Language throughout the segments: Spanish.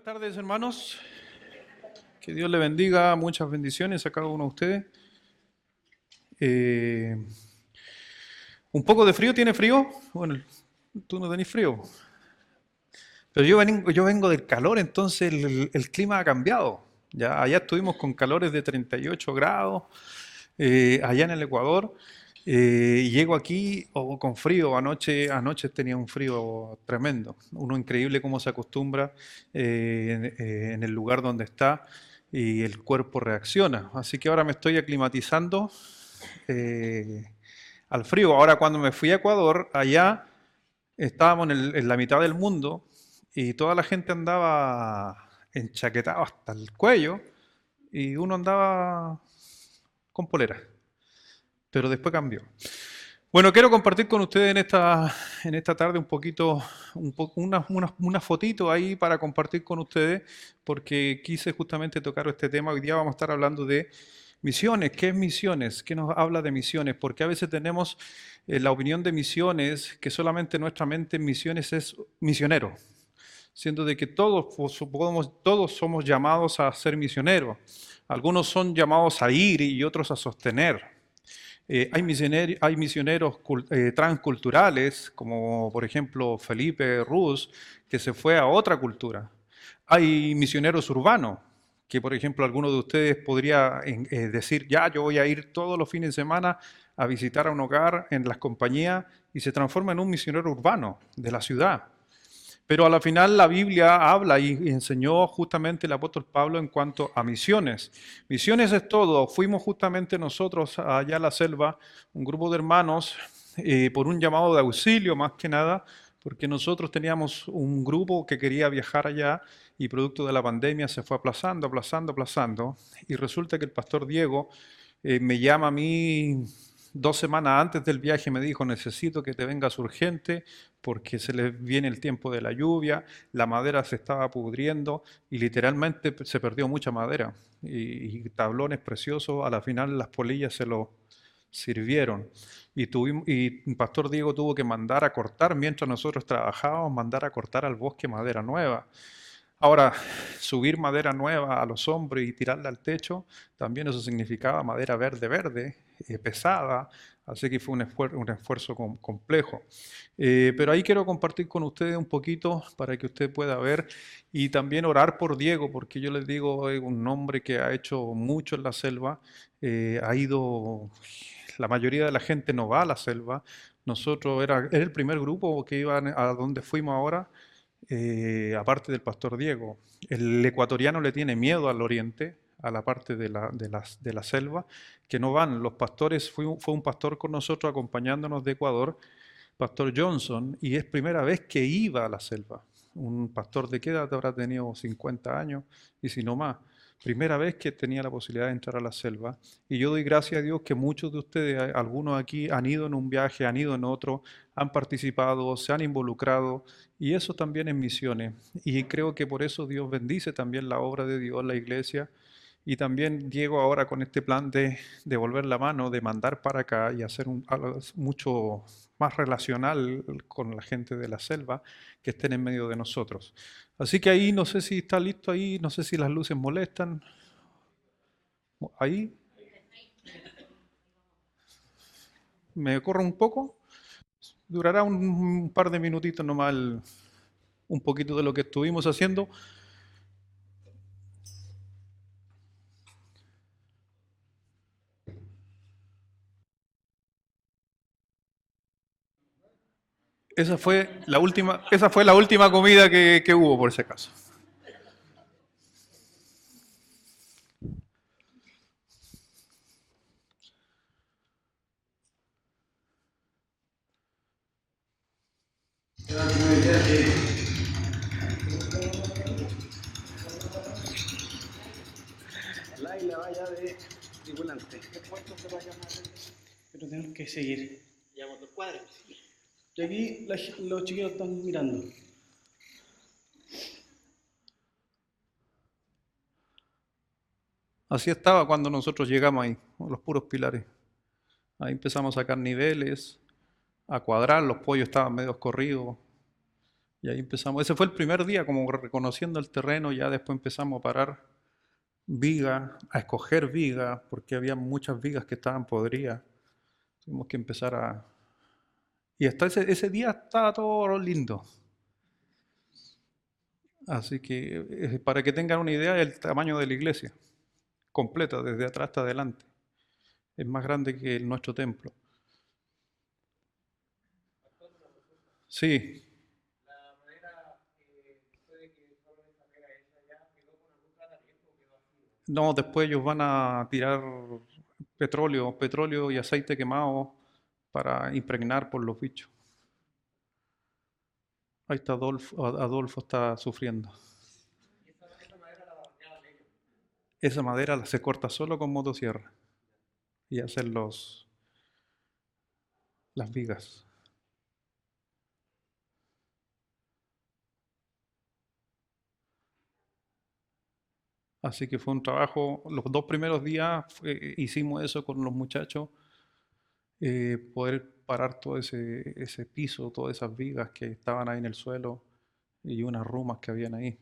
Buenas tardes, hermanos. Que Dios le bendiga, muchas bendiciones a cada uno de ustedes. Eh, ¿Un poco de frío? ¿Tiene frío? Bueno, tú no tenés frío. Pero yo vengo del calor, entonces el clima ha cambiado. Ya, allá estuvimos con calores de 38 grados, allá en el Ecuador. Y llego aquí con frío. Anoche tenía un frío tremendo. Uno increíble cómo se acostumbra en el lugar donde está y el cuerpo reacciona. Así que ahora me estoy aclimatizando eh, al frío. Ahora cuando me fui a Ecuador, allá estábamos en la mitad del mundo y toda la gente andaba enchaquetado hasta el cuello y uno andaba con polera, pero después cambió. Bueno, quiero compartir con ustedes en esta tarde un poquito, una fotito ahí para compartir con ustedes, porque quise justamente tocar este tema. Hoy día vamos a estar hablando de misiones. ¿Qué es misiones? ¿Qué nos habla de misiones? Porque a veces tenemos la opinión de misiones, que solamente nuestra mente en misiones es misionero, siendo de que todos somos llamados a ser misioneros. Algunos son llamados a ir y otros a sostener. Hay misioneros transculturales, como por ejemplo Felipe Ruz, que se fue a otra cultura. Hay misioneros urbanos, que por ejemplo alguno de ustedes podría decir, ya, yo voy a ir todos los fines de semana a visitar a un hogar en las compañías y se transforma en un misionero urbano de la ciudad. Pero a la final la Biblia habla y enseñó justamente el apóstol Pablo en cuanto a misiones. Misiones es todo. Fuimos justamente nosotros allá a la selva, un grupo de hermanos, por un llamado de auxilio más que nada, porque nosotros teníamos un grupo que quería viajar allá y producto de la pandemia se fue aplazando, aplazando, aplazando. Y resulta que el pastor Diego me llama a mí 2 semanas antes del viaje, me dijo, necesito que te vengas urgente porque se les viene el tiempo de la lluvia, la madera se estaba pudriendo y literalmente se perdió mucha madera y tablones preciosos, a la final las polillas se lo sirvieron y Pastor Diego tuvo que mandar a cortar, mientras nosotros trabajábamos, mandar a cortar al bosque madera nueva. Ahora, subir madera nueva a los hombros y tirarla al techo, también eso significaba madera verde, verde, pesada, así que fue un esfuerzo complejo. Pero ahí quiero compartir con ustedes un poquito para que usted pueda ver y también orar por Diego, porque yo les digo, es un hombre que ha hecho mucho en la selva, la mayoría de la gente no va a la selva. Nosotros era el primer grupo que iba a donde fuimos ahora, aparte del pastor Diego. El ecuatoriano le tiene miedo al oriente, a la parte de la selva, que no van. Los pastores, fue un pastor con nosotros acompañándonos de Ecuador, Pastor Johnson, y es primera vez que iba a la selva. Un pastor de qué edad habrá tenido 50 años, y si no más. Primera vez que tenía la posibilidad de entrar a la selva. Y yo doy gracias a Dios que muchos de ustedes, algunos aquí, han ido en un viaje, han ido en otro, han participado, se han involucrado, y eso también es misiones. Y creo que por eso Dios bendice también la obra de Dios, la iglesia. Y también Diego ahora con este plan de devolver la mano, de mandar para acá y hacer algo mucho más relacional con la gente de la selva que estén en medio de nosotros. Así que ahí no sé si está listo ahí, no sé si las luces molestan. Ahí me corro un poco, durará un par de minutitos nomás un poquito de lo que estuvimos haciendo. Esa fue la última comida que hubo, por si acaso. Laila vaya de tripulante. Pero tenemos que seguir. Llevamos 2 cuadras. Y aquí los chiquillos están mirando. Así estaba cuando nosotros llegamos ahí, con los puros pilares. Ahí empezamos a sacar niveles, a cuadrar, los pollos estaban medio corridos. Y ahí empezamos. Ese fue el primer día, como reconociendo el terreno, ya después empezamos a parar vigas, a escoger vigas, porque había muchas vigas que estaban podridas. Tuvimos que empezar a... Y hasta ese día estaba todo lindo. Así que, para que tengan una idea del tamaño de la iglesia, completa, desde atrás hasta adelante. Es más grande que nuestro templo. Sí, no, después ellos van a tirar petróleo y aceite quemado para impregnar por los bichos. Ahí está Adolfo está sufriendo. Esa madera se corta solo con motosierra y hacen las vigas. Así que fue un trabajo, los 2 primeros días hicimos eso con los muchachos, poder parar todo ese piso, todas esas vigas que estaban ahí en el suelo y unas rumas que habían ahí.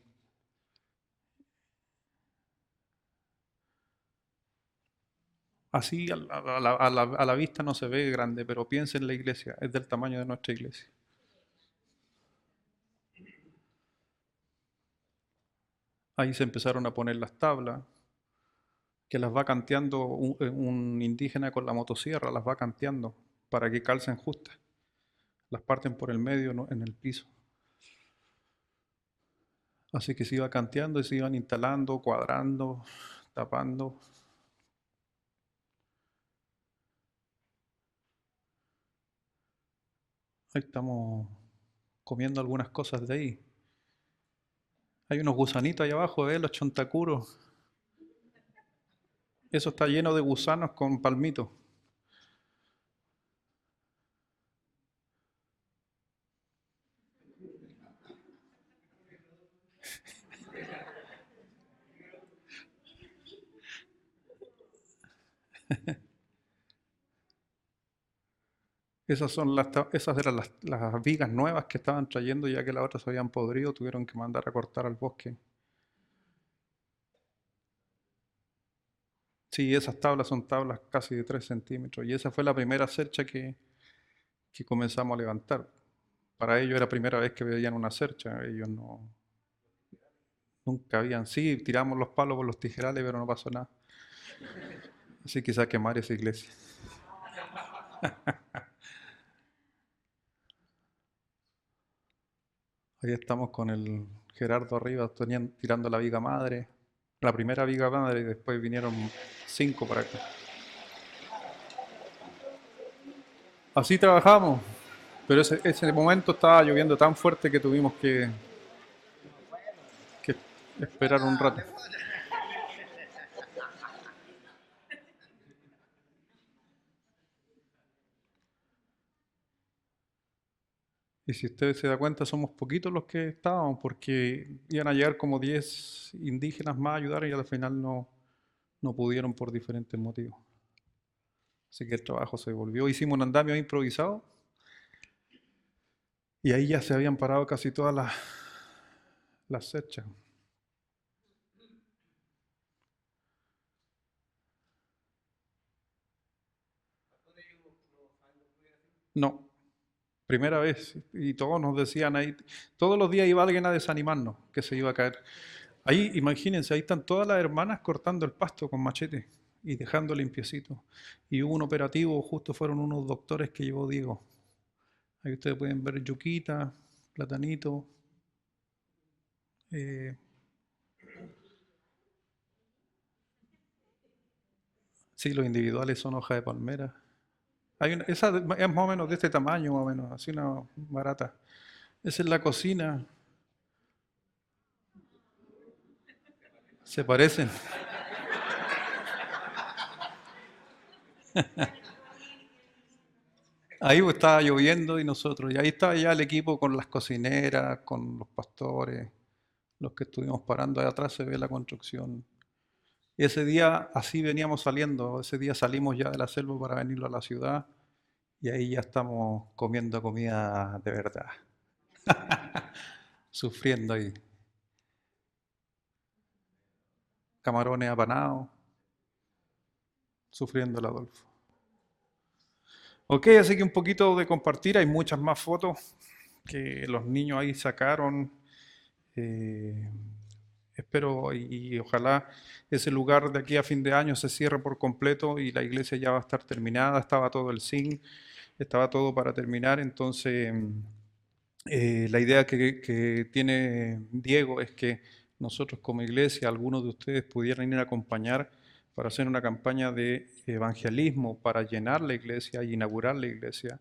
Así a la vista no se ve grande, pero piensa en la iglesia, es del tamaño de nuestra iglesia. Ahí se empezaron a poner las tablas, que las va canteando un indígena con la motosierra, las va canteando para que calcen justas. Las parten por el medio, ¿no?, en el piso. Así que se iba canteando y se iban instalando, cuadrando, tapando. Ahí estamos comiendo algunas cosas de ahí. Hay unos gusanitos ahí abajo, los chontacuros. Eso está lleno de gusanos con palmitos. Esas eran las vigas nuevas que estaban trayendo, ya que las otras se habían podrido, tuvieron que mandar a cortar al bosque. Sí, esas tablas son tablas casi de 3 centímetros, y esa fue la primera cercha que comenzamos a levantar. Para ellos era la primera vez que veían una cercha, ellos nunca habían. Sí, tiramos los palos por los tijerales, pero no pasó nada. Así quizá quemar esa iglesia. Ahí estamos con el Gerardo arriba, tirando la viga madre. La primera viga madre y después vinieron 5 para acá. Así trabajamos, pero ese momento estaba lloviendo tan fuerte que tuvimos que esperar un rato. Y si usted se da cuenta, somos poquitos los que estábamos, porque iban a llegar como 10 indígenas más a ayudar y al final no pudieron por diferentes motivos. Así que el trabajo se volvió. Hicimos un andamio improvisado y ahí ya se habían parado casi todas las cerchas. No, primera vez. Y todos nos decían ahí, todos los días iba alguien a desanimarnos, que se iba a caer. Ahí, imagínense, ahí están todas las hermanas cortando el pasto con machete y dejando limpiecito. Y hubo un operativo, justo fueron unos doctores que llevó Diego. Ahí ustedes pueden ver yuquita, platanito. eh, sí, los individuales son hojas de palmera. Esa es más o menos de este tamaño, más o menos, así una barata. Esa es la cocina. Se parecen. Ahí estaba lloviendo y nosotros, y ahí estaba ya el equipo con las cocineras, con los pastores, los que estuvimos parando. Ahí atrás se ve la construcción. Y ese día así veníamos saliendo, ese día salimos ya de la selva para venirlo a la ciudad y ahí ya estamos comiendo comida de verdad. sufriendo ahí. Camarones apanados, sufriendo el Adolfo. Ok, así que un poquito de compartir, hay muchas más fotos que los niños ahí sacaron. Eh, Espero y ojalá ese lugar de aquí a fin de año se cierre por completo y la iglesia ya va a estar terminada. Estaba todo el zinc, estaba todo para terminar. Entonces, la idea que tiene Diego es que nosotros como iglesia, algunos de ustedes pudieran ir a acompañar para hacer una campaña de evangelismo, para llenar la iglesia y inaugurar la iglesia.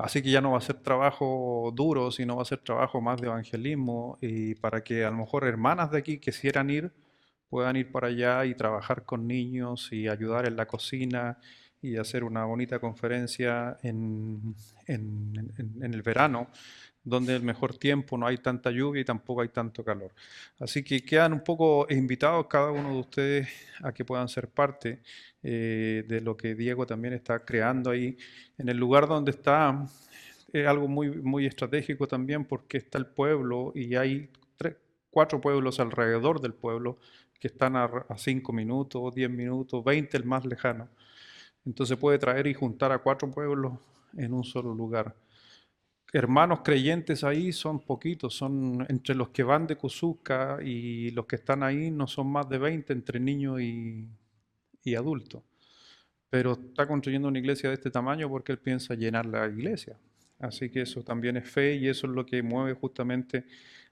Así que ya no va a ser trabajo duro, sino va a ser trabajo más de evangelismo y para que a lo mejor hermanas de aquí quisieran ir, puedan ir para allá y trabajar con niños y ayudar en la cocina y hacer una bonita conferencia en el verano, donde el mejor tiempo, no hay tanta lluvia y tampoco hay tanto calor. Así que quedan un poco invitados cada uno de ustedes a que puedan ser parte de lo que Diego también está creando ahí en el lugar donde está. Es algo muy, muy estratégico también porque está el pueblo y hay 4 pueblos alrededor del pueblo que están a 5 minutos, 10 minutos, 20 el más lejano. Entonces puede traer y juntar a 4 pueblos en un solo lugar. Hermanos creyentes ahí son poquitos, son entre los que van de Cuzuca y los que están ahí no son más de 20 entre niños y adultos. Pero está construyendo una iglesia de este tamaño porque él piensa llenar la iglesia. Así que eso también es fe y eso es lo que mueve justamente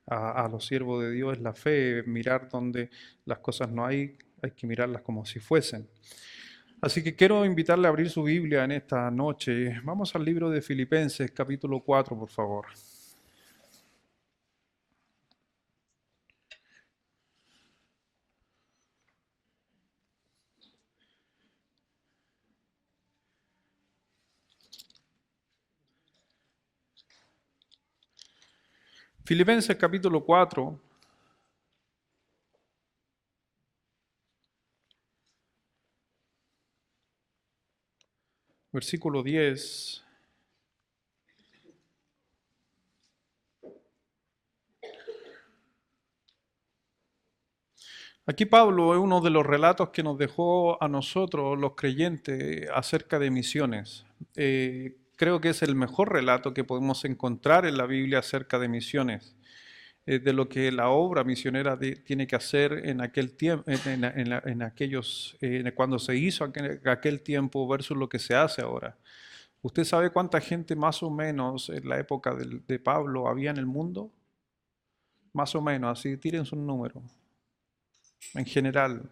a los siervos de Dios, es la fe, mirar donde las cosas no hay que mirarlas como si fuesen. Así que quiero invitarle a abrir su Biblia en esta noche. Vamos al libro de Filipenses, capítulo 4, por favor. Filipenses, capítulo 4, versículo 10. Aquí Pablo es uno de los relatos que nos dejó a nosotros, los creyentes, acerca de misiones. Creo que es el mejor relato que podemos encontrar en la Biblia acerca de misiones, de lo que la obra misionera tiene que hacer en aquel tiempo, en aquellos, cuando se hizo aquel tiempo versus lo que se hace ahora. ¿Usted sabe cuánta gente más o menos en la época de Pablo había en el mundo? Más o menos, así tiren su número. En general,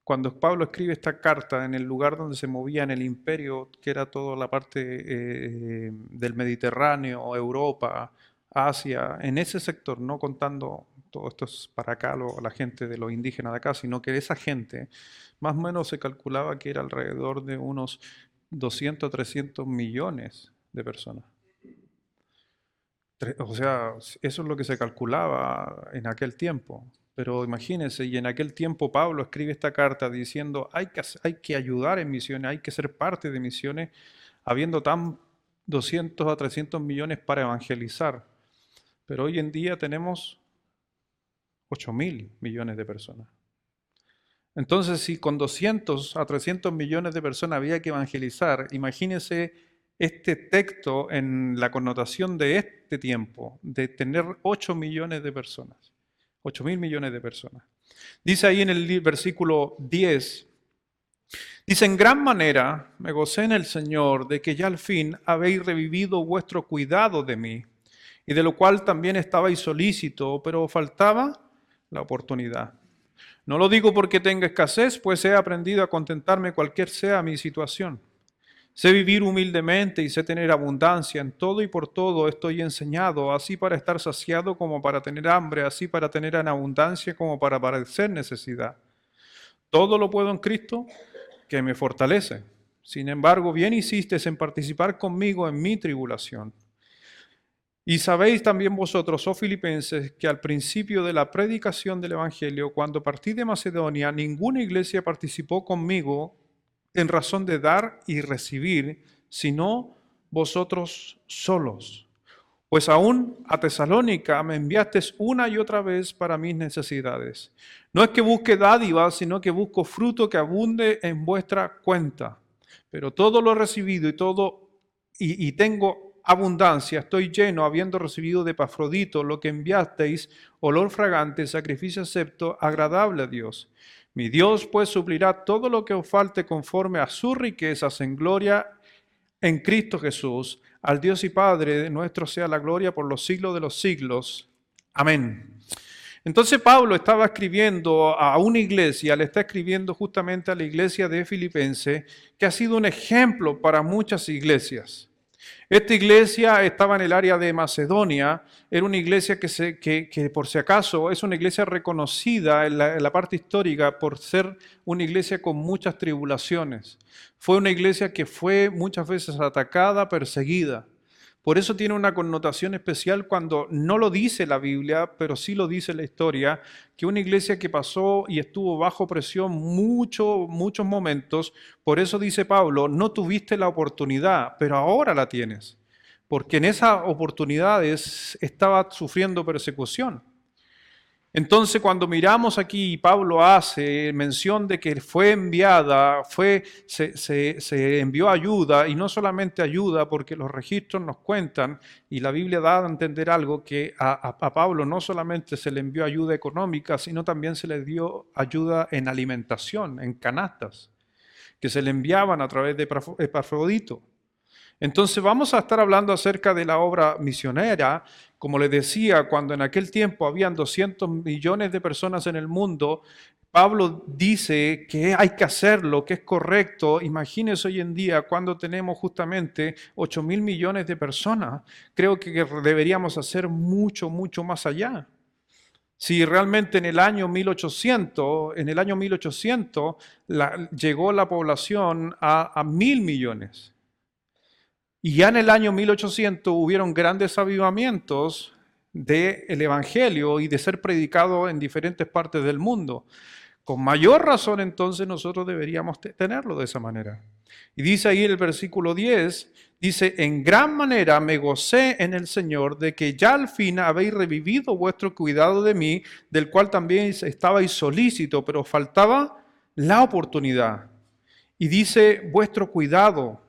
cuando Pablo escribe esta carta en el lugar donde se movía en el imperio, que era toda la parte del Mediterráneo, Europa, Asia, en ese sector, no contando todo esto es para acá, la gente de los indígenas de acá, sino que esa gente, más o menos se calculaba que era alrededor de unos 200 300 millones de personas. O sea, eso es lo que se calculaba en aquel tiempo. Pero imagínense, y en aquel tiempo Pablo escribe esta carta diciendo, hay que ayudar en misiones, hay que ser parte de misiones, habiendo tan 200 a 300 millones para evangelizar. Pero hoy en día tenemos 8.000 millones de personas. Entonces, si con 200 a 300 millones de personas había que evangelizar, imagínense este texto en la connotación de este tiempo, de tener 8 millones de personas, 8.000 millones de personas. Dice ahí en el versículo 10, dice, en gran manera me gocé en el Señor de que ya al fin habéis revivido vuestro cuidado de mí, y de lo cual también estabais solícito, pero faltaba la oportunidad. No lo digo porque tenga escasez, pues he aprendido a contentarme cualquier sea mi situación. Sé vivir humildemente y sé tener abundancia en todo y por todo estoy enseñado, así para estar saciado como para tener hambre, así para tener en abundancia como para padecer necesidad. Todo lo puedo en Cristo que me fortalece. Sin embargo, bien hiciste en participar conmigo en mi tribulación. Y sabéis también vosotros, oh filipenses, que al principio de la predicación del Evangelio, cuando partí de Macedonia, ninguna iglesia participó conmigo en razón de dar y recibir, sino vosotros solos. Pues aún a Tesalónica me enviaste una y otra vez para mis necesidades. No es que busque dádivas, sino que busco fruto que abunde en vuestra cuenta. Pero todo lo he recibido y tengo abundancia. Estoy lleno, habiendo recibido de Epafrodito lo que enviasteis, olor fragante, sacrificio acepto, agradable a Dios. Mi Dios pues suplirá todo lo que os falte conforme a sus riquezas en gloria en Cristo Jesús. Al Dios y Padre nuestro sea la gloria por los siglos de los siglos. Amén. Entonces Pablo estaba escribiendo a una iglesia, le está escribiendo justamente a la iglesia de Filipenses, que ha sido un ejemplo para muchas iglesias. Esta iglesia estaba en el área de Macedonia, era una iglesia que por si acaso es una iglesia reconocida en la parte histórica por ser una iglesia con muchas tribulaciones. Fue una iglesia que fue muchas veces atacada, perseguida. Por eso tiene una connotación especial cuando no lo dice la Biblia, pero sí lo dice la historia, que una iglesia que pasó y estuvo bajo presión muchos momentos. Por eso dice Pablo, no tuviste la oportunidad, pero ahora la tienes, porque en esas oportunidades estaba sufriendo persecución. Entonces, cuando miramos aquí, Pablo hace mención de que fue enviada, se envió ayuda, y no solamente ayuda, porque los registros nos cuentan, y la Biblia da a entender algo, que a Pablo no solamente se le envió ayuda económica, sino también se le dio ayuda en alimentación, en canastas, que se le enviaban a través de Epafrodito. Entonces vamos a estar hablando acerca de la obra misionera. Como les decía, cuando en aquel tiempo habían 200 millones de personas en el mundo, Pablo dice que hay que hacerlo, que es correcto. Imagínense hoy en día cuando tenemos justamente 8.000 millones de personas. Creo que deberíamos hacer mucho más allá. Si realmente en el año 1800, llegó la población a 1.000 millones. Y ya en el año 1800 hubieron grandes avivamientos del Evangelio y de ser predicado en diferentes partes del mundo. Con mayor razón entonces nosotros deberíamos tenerlo de esa manera. Y dice ahí en el versículo 10, dice, en gran manera me gocé en el Señor de que ya al fin habéis revivido vuestro cuidado de mí, del cual también estabais solícito, pero faltaba la oportunidad. Y dice vuestro cuidado.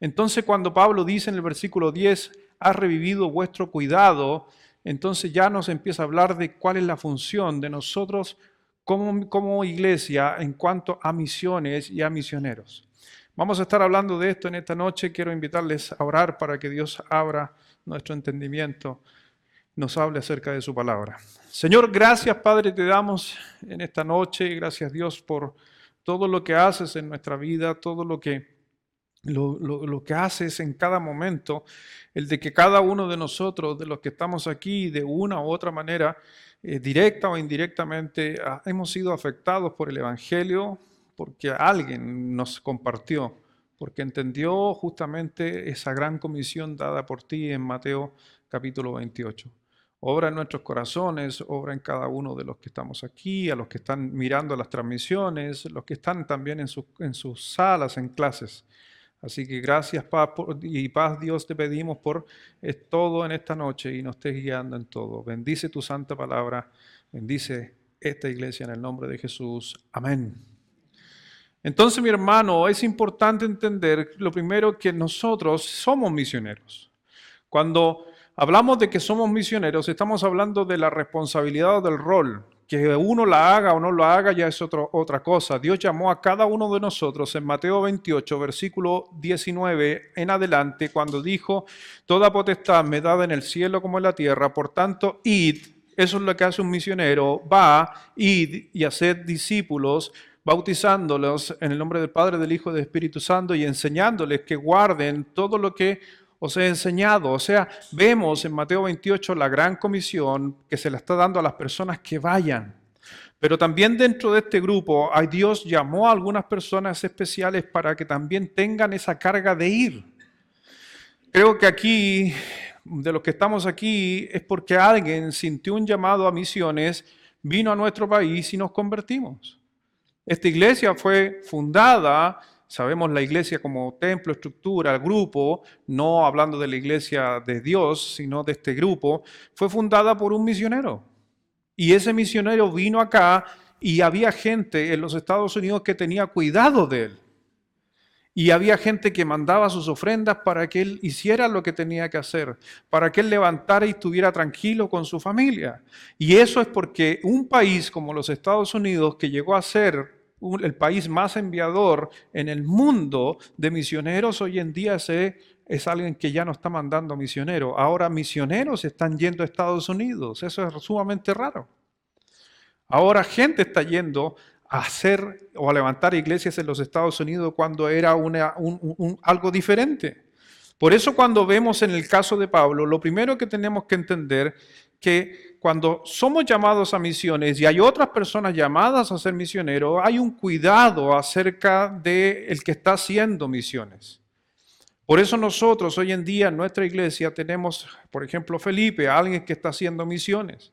Entonces cuando Pablo dice en el versículo 10, ha revivido vuestro cuidado, entonces ya nos empieza a hablar de cuál es la función de nosotros como iglesia en cuanto a misiones y a misioneros. Vamos a estar hablando de esto en esta noche. Quiero invitarles a orar para que Dios abra nuestro entendimiento, nos hable acerca de su palabra. Señor, gracias Padre te damos en esta noche. Gracias Dios por todo lo que haces en nuestra vida, todo lo que haces en cada momento, el de que cada uno de nosotros, de los que estamos aquí, de una u otra manera, directa o indirectamente, hemos sido afectados por el Evangelio, porque alguien nos compartió, porque entendió justamente esa gran comisión dada por ti en Mateo capítulo 28. Obra en nuestros corazones, obra en cada uno de los que estamos aquí, a los que están mirando las transmisiones, los que están también en sus salas, en clases. Así que gracias y paz Dios te pedimos por todo en esta noche y nos estés guiando en todo. Bendice tu santa palabra, bendice esta iglesia en el nombre de Jesús. Amén. Entonces, mi hermano, es importante entender lo primero que nosotros somos misioneros. Cuando hablamos de que somos misioneros, estamos hablando de la responsabilidad o del rol. Que uno la haga o no lo haga ya es otra cosa. Dios llamó a cada uno de nosotros en Mateo 28, versículo 19 en adelante, cuando dijo, toda potestad me dada en el cielo como en la tierra, por tanto, id, eso es lo que hace un misionero, va, id y haced discípulos, bautizándolos en el nombre del Padre, del Hijo y del Espíritu Santo y enseñándoles que guarden todo lo que os he enseñado. O sea, vemos en Mateo 28 la gran comisión que se le está dando a las personas que vayan. Pero también dentro de este grupo, Dios llamó a algunas personas especiales para que también tengan esa carga de ir. Creo que aquí, de los que estamos aquí, es porque alguien sintió un llamado a misiones, vino a nuestro país y nos convertimos. Esta iglesia fue fundada sabemos la iglesia como templo, estructura, grupo, no hablando de la iglesia de Dios, sino de este grupo, fue fundada por un misionero. Y ese misionero vino acá y había gente en los Estados Unidos que tenía cuidado de él. Y había gente que mandaba sus ofrendas para que él hiciera lo que tenía que hacer, para que él levantara y estuviera tranquilo con su familia. Y eso es porque un país como los Estados Unidos, que llegó a ser el país más enviador en el mundo de misioneros, hoy en día es alguien que ya no está mandando misioneros. Ahora misioneros están yendo a Estados Unidos. Eso es sumamente raro. Ahora gente está yendo a hacer o a levantar iglesias en los Estados Unidos cuando era algo diferente. Por eso cuando vemos en el caso de Pablo, lo primero que tenemos que entender que cuando somos llamados a misiones y hay otras personas llamadas a ser misioneros, hay un cuidado acerca del que está haciendo misiones. Por eso nosotros hoy en día en nuestra iglesia tenemos, por ejemplo, Felipe, alguien que está haciendo misiones.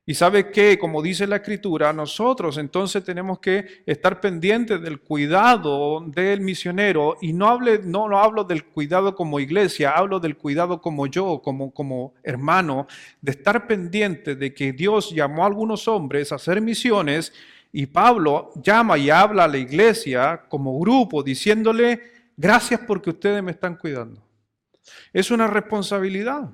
Y sabe que, como dice la Escritura, nosotros entonces tenemos que estar pendientes del cuidado del misionero. Y no hablo del cuidado como iglesia, hablo del cuidado como yo, como hermano, de estar pendiente de que Dios llamó a algunos hombres a hacer misiones. Y Pablo llama y habla a la iglesia como grupo, diciéndole, gracias porque ustedes me están cuidando. Es una responsabilidad.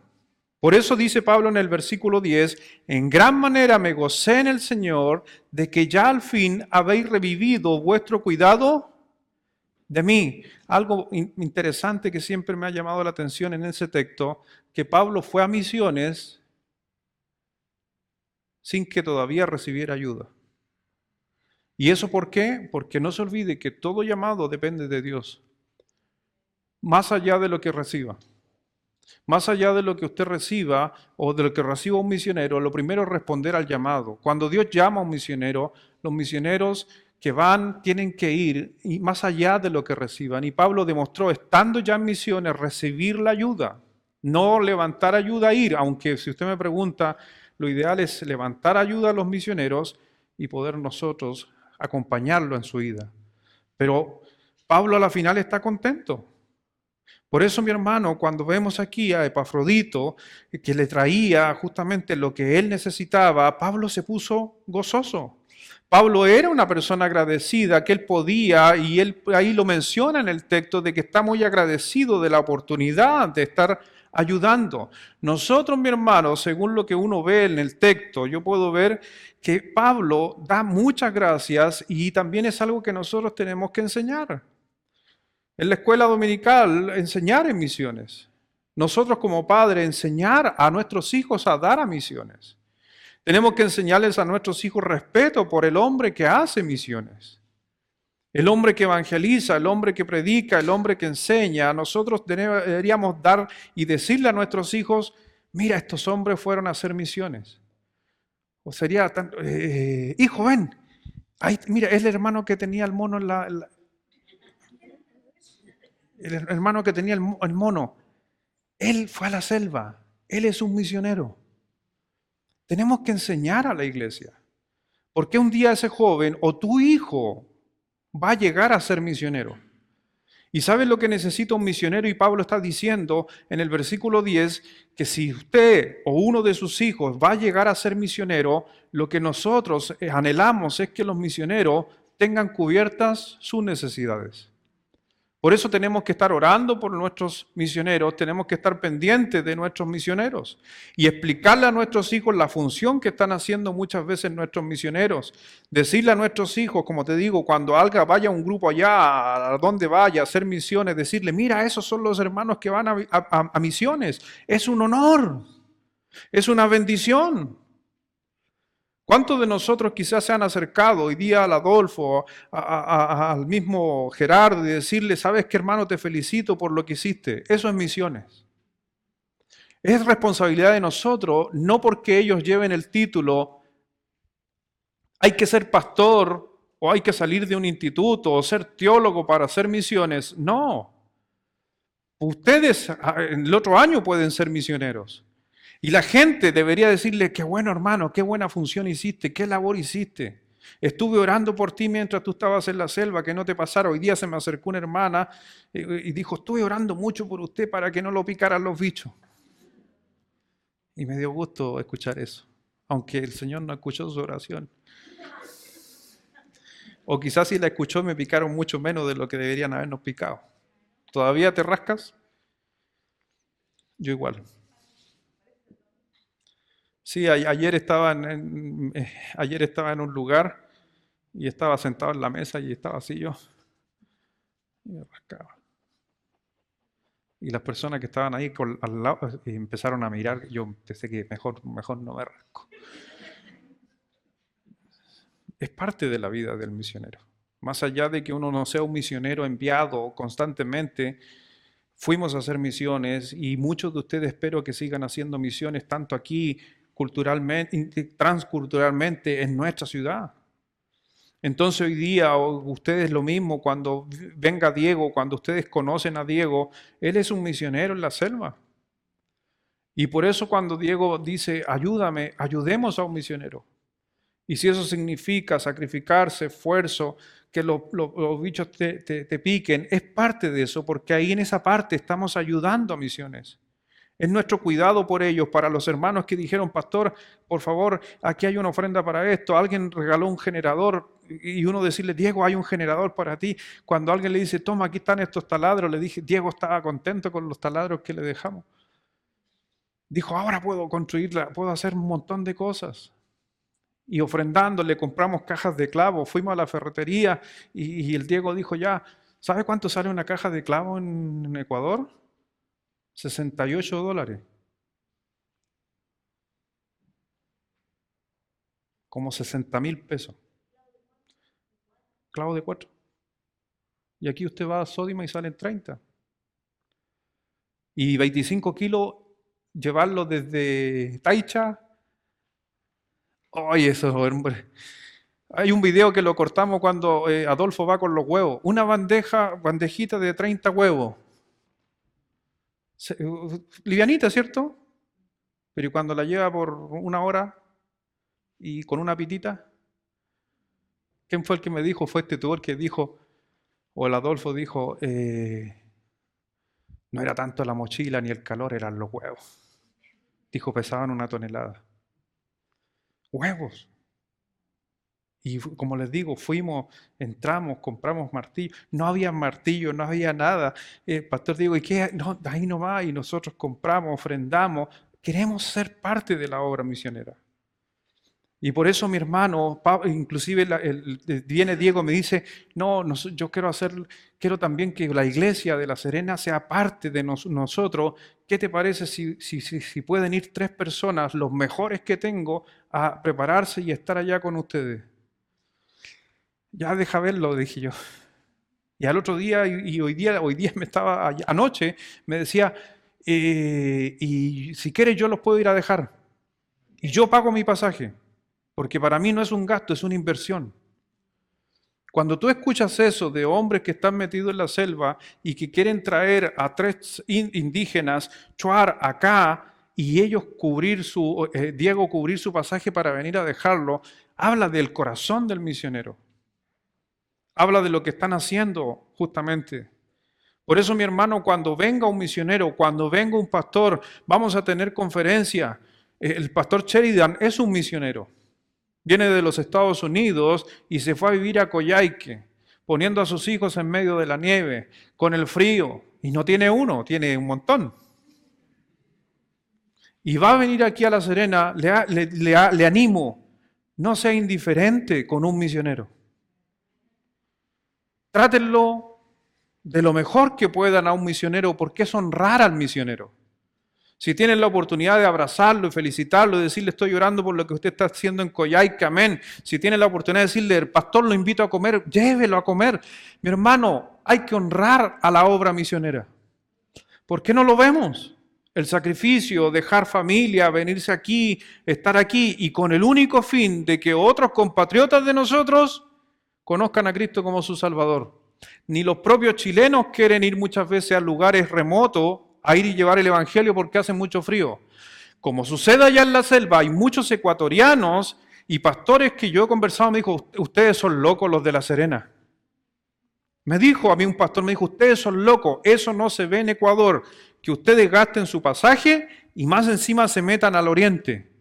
Por eso dice Pablo en el versículo 10, en gran manera me gocé en el Señor de que ya al fin habéis revivido vuestro cuidado de mí. Algo interesante que siempre me ha llamado la atención en ese texto, que Pablo fue a misiones sin que todavía recibiera ayuda. ¿Y eso por qué? Porque no se olvide que todo llamado depende de Dios, más allá de lo que reciba. Más allá de lo que usted reciba o de lo que reciba un misionero, lo primero es responder al llamado. Cuando Dios llama a un misionero, los misioneros que van tienen que ir y más allá de lo que reciban. Y Pablo demostró, estando ya en misiones, recibir la ayuda, no levantar ayuda a ir, aunque si usted me pregunta, lo ideal es levantar ayuda a los misioneros y poder nosotros acompañarlo en su ida. Pero Pablo a la final está contento. Por eso, mi hermano, cuando vemos aquí a Epafrodito, que le traía justamente lo que él necesitaba, Pablo se puso gozoso. Pablo era una persona agradecida, que él podía, y él ahí lo menciona en el texto, de que está muy agradecido de la oportunidad de estar ayudando. Nosotros, mi hermano, según lo que uno ve en el texto, yo puedo ver que Pablo da muchas gracias y también es algo que nosotros tenemos que enseñar. En la escuela dominical, enseñar en misiones. Nosotros como padres, enseñar a nuestros hijos a dar a misiones. Tenemos que enseñarles a nuestros hijos respeto por el hombre que hace misiones. El hombre que evangeliza, el hombre que predica, el hombre que enseña. Nosotros deberíamos dar y decirle a nuestros hijos, mira, estos hombres fueron a hacer misiones. O sería, hijo, ven, ahí, mira, es el hermano que tenía el mono en el hermano que tenía el mono, él fue a la selva, él es un misionero. Tenemos que enseñar a la iglesia, porque un día ese joven o tu hijo va a llegar a ser misionero. ¿Y sabes lo que necesita un misionero? Y Pablo está diciendo en el versículo 10 que si usted o uno de sus hijos va a llegar a ser misionero, lo que nosotros anhelamos es que los misioneros tengan cubiertas sus necesidades. Por eso tenemos que estar orando por nuestros misioneros, tenemos que estar pendientes de nuestros misioneros y explicarle a nuestros hijos la función que están haciendo muchas veces nuestros misioneros. Decirle a nuestros hijos, como te digo, cuando vaya un grupo allá, a donde vaya a hacer misiones, decirle, mira, esos son los hermanos que van a misiones. Es un honor, es una bendición. ¿Cuántos de nosotros quizás se han acercado hoy día al Adolfo, al mismo Gerardo y decirle, sabes qué hermano, te felicito por lo que hiciste? Eso es misiones. Es responsabilidad de nosotros, no porque ellos lleven el título, hay que ser pastor o hay que salir de un instituto o ser teólogo para hacer misiones. No. Ustedes el otro año pueden ser misioneros. Y la gente debería decirle, qué bueno hermano, qué buena función hiciste, qué labor hiciste. Estuve orando por ti mientras tú estabas en la selva, que no te pasara. Hoy día se me acercó una hermana y dijo, estuve orando mucho por usted para que no lo picaran los bichos. Y me dio gusto escuchar eso, aunque el Señor no escuchó su oración. O quizás si la escuchó me picaron mucho menos de lo que deberían habernos picado. ¿Todavía te rascas? Yo igual. Sí, ayer estaba en un lugar y estaba sentado en la mesa y estaba así yo y me rascaba. Y las personas que estaban ahí al lado empezaron a mirar. Yo pensé que mejor no me rasco. Es parte de la vida del misionero. Más allá de que uno no sea un misionero enviado constantemente, fuimos a hacer misiones y muchos de ustedes espero que sigan haciendo misiones tanto aquí culturalmente, transculturalmente en nuestra ciudad. Entonces hoy día ustedes lo mismo, cuando venga Diego, cuando ustedes conocen a Diego, él es un misionero en la selva. Y por eso cuando Diego dice, ayúdame, ayudemos a un misionero. Y si eso significa sacrificarse, esfuerzo, que los bichos te piquen, es parte de eso, porque ahí en esa parte estamos ayudando a misiones. Es nuestro cuidado por ellos, para los hermanos que dijeron, pastor, por favor, aquí hay una ofrenda para esto. Alguien regaló un generador y uno decirle, Diego, hay un generador para ti. Cuando alguien le dice, toma, aquí están estos taladros, le dije, Diego estaba contento con los taladros que le dejamos. Dijo, ahora puedo construirla, puedo hacer un montón de cosas. Y ofrendando, le compramos cajas de clavo, fuimos a la ferretería y el Diego dijo ya, ¿sabe cuánto sale una caja de clavo en Ecuador? $68. Como 60.000 pesos. Clavo de 4. Y aquí usted va a Sódima y salen 30. Y 25 kilos, llevarlo desde Taicha. ¡Ay, eso, hombre! Hay un video que lo cortamos cuando Adolfo va con los huevos. Una bandejita de 30 huevos. Livianita, ¿cierto? Pero cuando la lleva por una hora y con una pitita, ¿quién fue el que me dijo? Fue este tutor que dijo, o el Adolfo dijo, no era tanto la mochila ni el calor, eran los huevos. Dijo, pesaban 1 tonelada. Huevos. Y como les digo, entramos, compramos martillo. No había martillo, no había nada. Pastor Diego, ¿y qué? No, ahí nomás. Y nosotros compramos, ofrendamos. Queremos ser parte de la obra misionera. Y por eso mi hermano, inclusive viene Diego, me dice, no, yo quiero también que la iglesia de La Serena sea parte de nosotros. ¿Qué te parece si pueden ir 3 personas, los mejores que tengo, a prepararse y estar allá con ustedes? Ya deja verlo, dije yo. Y al otro día, y hoy día anoche, me decía, y si quieres yo los puedo ir a dejar. Y yo pago mi pasaje, porque para mí no es un gasto, es una inversión. Cuando tú escuchas eso de hombres que están metidos en la selva y que quieren traer a 3 indígenas, chuar acá, y ellos Diego cubrir su pasaje para venir a dejarlo, habla del corazón del misionero. Habla de lo que están haciendo justamente. Por eso, mi hermano, cuando venga un misionero, cuando venga un pastor, vamos a tener conferencia. El pastor Sheridan es un misionero. Viene de los Estados Unidos y se fue a vivir a Coyhaique, poniendo a sus hijos en medio de la nieve, con el frío. Y no tiene uno, tiene un montón. Y va a venir aquí a La Serena, le animo, no sea indiferente con un misionero. Trátenlo de lo mejor que puedan a un misionero, porque es honrar al misionero. Si tienen la oportunidad de abrazarlo y felicitarlo y decirle estoy orando por lo que usted está haciendo en Coyhaique, amén. Si tienen la oportunidad de decirle, el pastor lo invito a comer, llévelo a comer. Mi hermano, hay que honrar a la obra misionera. ¿Por qué no lo vemos? El sacrificio, dejar familia, venirse aquí, estar aquí y con el único fin de que otros compatriotas de nosotros conozcan a Cristo como su Salvador. Ni los propios chilenos quieren ir muchas veces a lugares remotos a ir y llevar el Evangelio porque hace mucho frío. Como sucede allá en la selva, hay muchos ecuatorianos Y pastores que yo he conversado me dijo, ustedes son locos los de La Serena. Me dijo a mí un pastor, me dijo, ustedes son locos, eso no se ve en Ecuador, que ustedes gasten su pasaje y más encima se metan al oriente.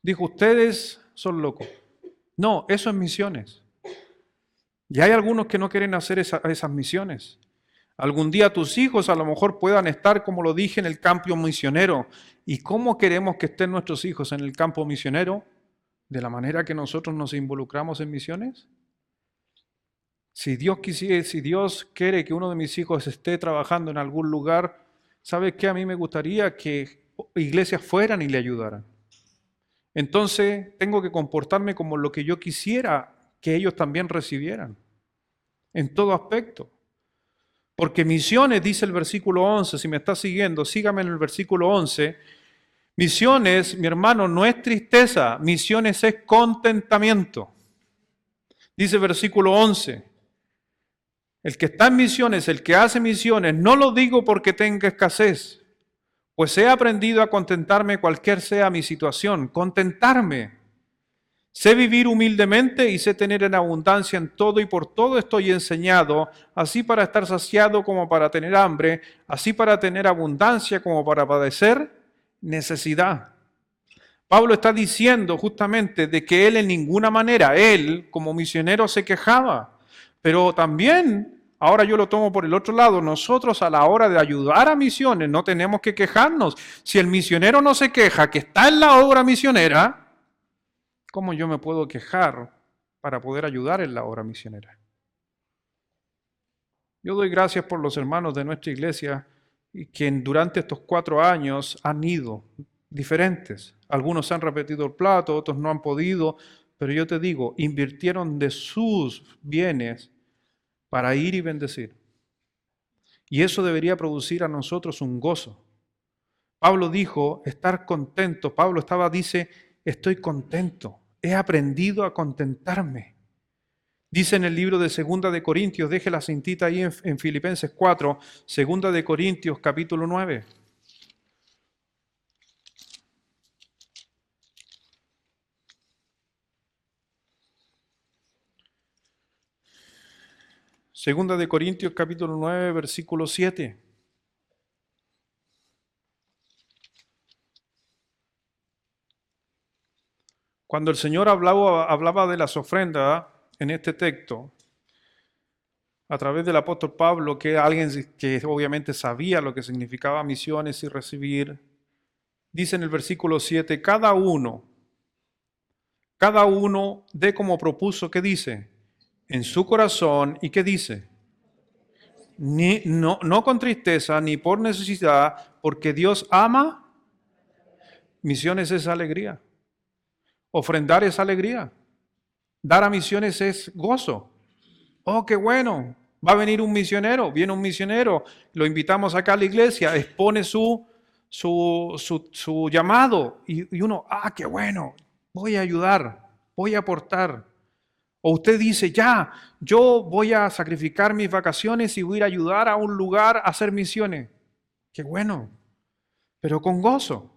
Dijo, ustedes son locos. No, eso es misiones. Y hay algunos que no quieren hacer esas misiones. Algún día tus hijos a lo mejor puedan estar, como lo dije, en el campo misionero. ¿Y cómo queremos que estén nuestros hijos en el campo misionero? ¿De la manera que nosotros nos involucramos en misiones? Si Dios quisiera, si Dios quiere que uno de mis hijos esté trabajando en algún lugar, ¿sabe qué? A mí me gustaría que iglesias fueran y le ayudaran. Entonces tengo que comportarme como lo que yo quisiera que ellos también recibieran, en todo aspecto. Porque misiones, dice el versículo 11, si me está siguiendo, sígame en el versículo 11. Misiones, mi hermano, no es tristeza, misiones es contentamiento. Dice el versículo 11, el que está en misiones, el que hace misiones, no lo digo porque tenga escasez, pues he aprendido a contentarme cualquier sea mi situación, contentarme. Sé vivir humildemente y sé tener en abundancia en todo y por todo estoy enseñado, así para estar saciado como para tener hambre, así para tener abundancia como para padecer necesidad. Pablo está diciendo justamente de que él en ninguna manera, él como misionero se quejaba, pero también, ahora yo lo tomo por el otro lado, nosotros a la hora de ayudar a misiones no tenemos que quejarnos. Si el misionero no se queja que está en la obra misionera, ¿cómo yo me puedo quejar para poder ayudar en la obra misionera? Yo doy gracias por los hermanos de nuestra iglesia que durante estos 4 años han ido diferentes. Algunos han repetido el plato, otros no han podido, pero yo te digo, invirtieron de sus bienes para ir y bendecir. Y eso debería producir a nosotros un gozo. Pablo dijo, estar contento. Pablo dice, estoy contento. He aprendido a contentarme. Dice en el libro de Segunda de Corintios, deje la cintita ahí en Filipenses 4, Segunda de Corintios capítulo 9. Segunda de Corintios capítulo 9, versículo 7. Cuando el Señor hablaba de las ofrendas en este texto, a través del apóstol Pablo, que alguien que obviamente sabía lo que significaba misiones y recibir, dice en el versículo 7, cada uno dé como propuso, ¿qué dice? En su corazón, ¿y qué dice? No con tristeza, ni por necesidad, porque Dios ama. Misiones es alegría. Ofrendar es alegría. Dar a misiones es gozo. Oh, qué bueno. Va a venir un misionero. Viene un misionero. Lo invitamos acá a la iglesia. Expone su llamado. Y uno, qué bueno. Voy a ayudar. Voy a aportar. O usted dice, ya, yo voy a sacrificar mis vacaciones y voy a ir a ayudar a un lugar a hacer misiones. Qué bueno. Pero con gozo.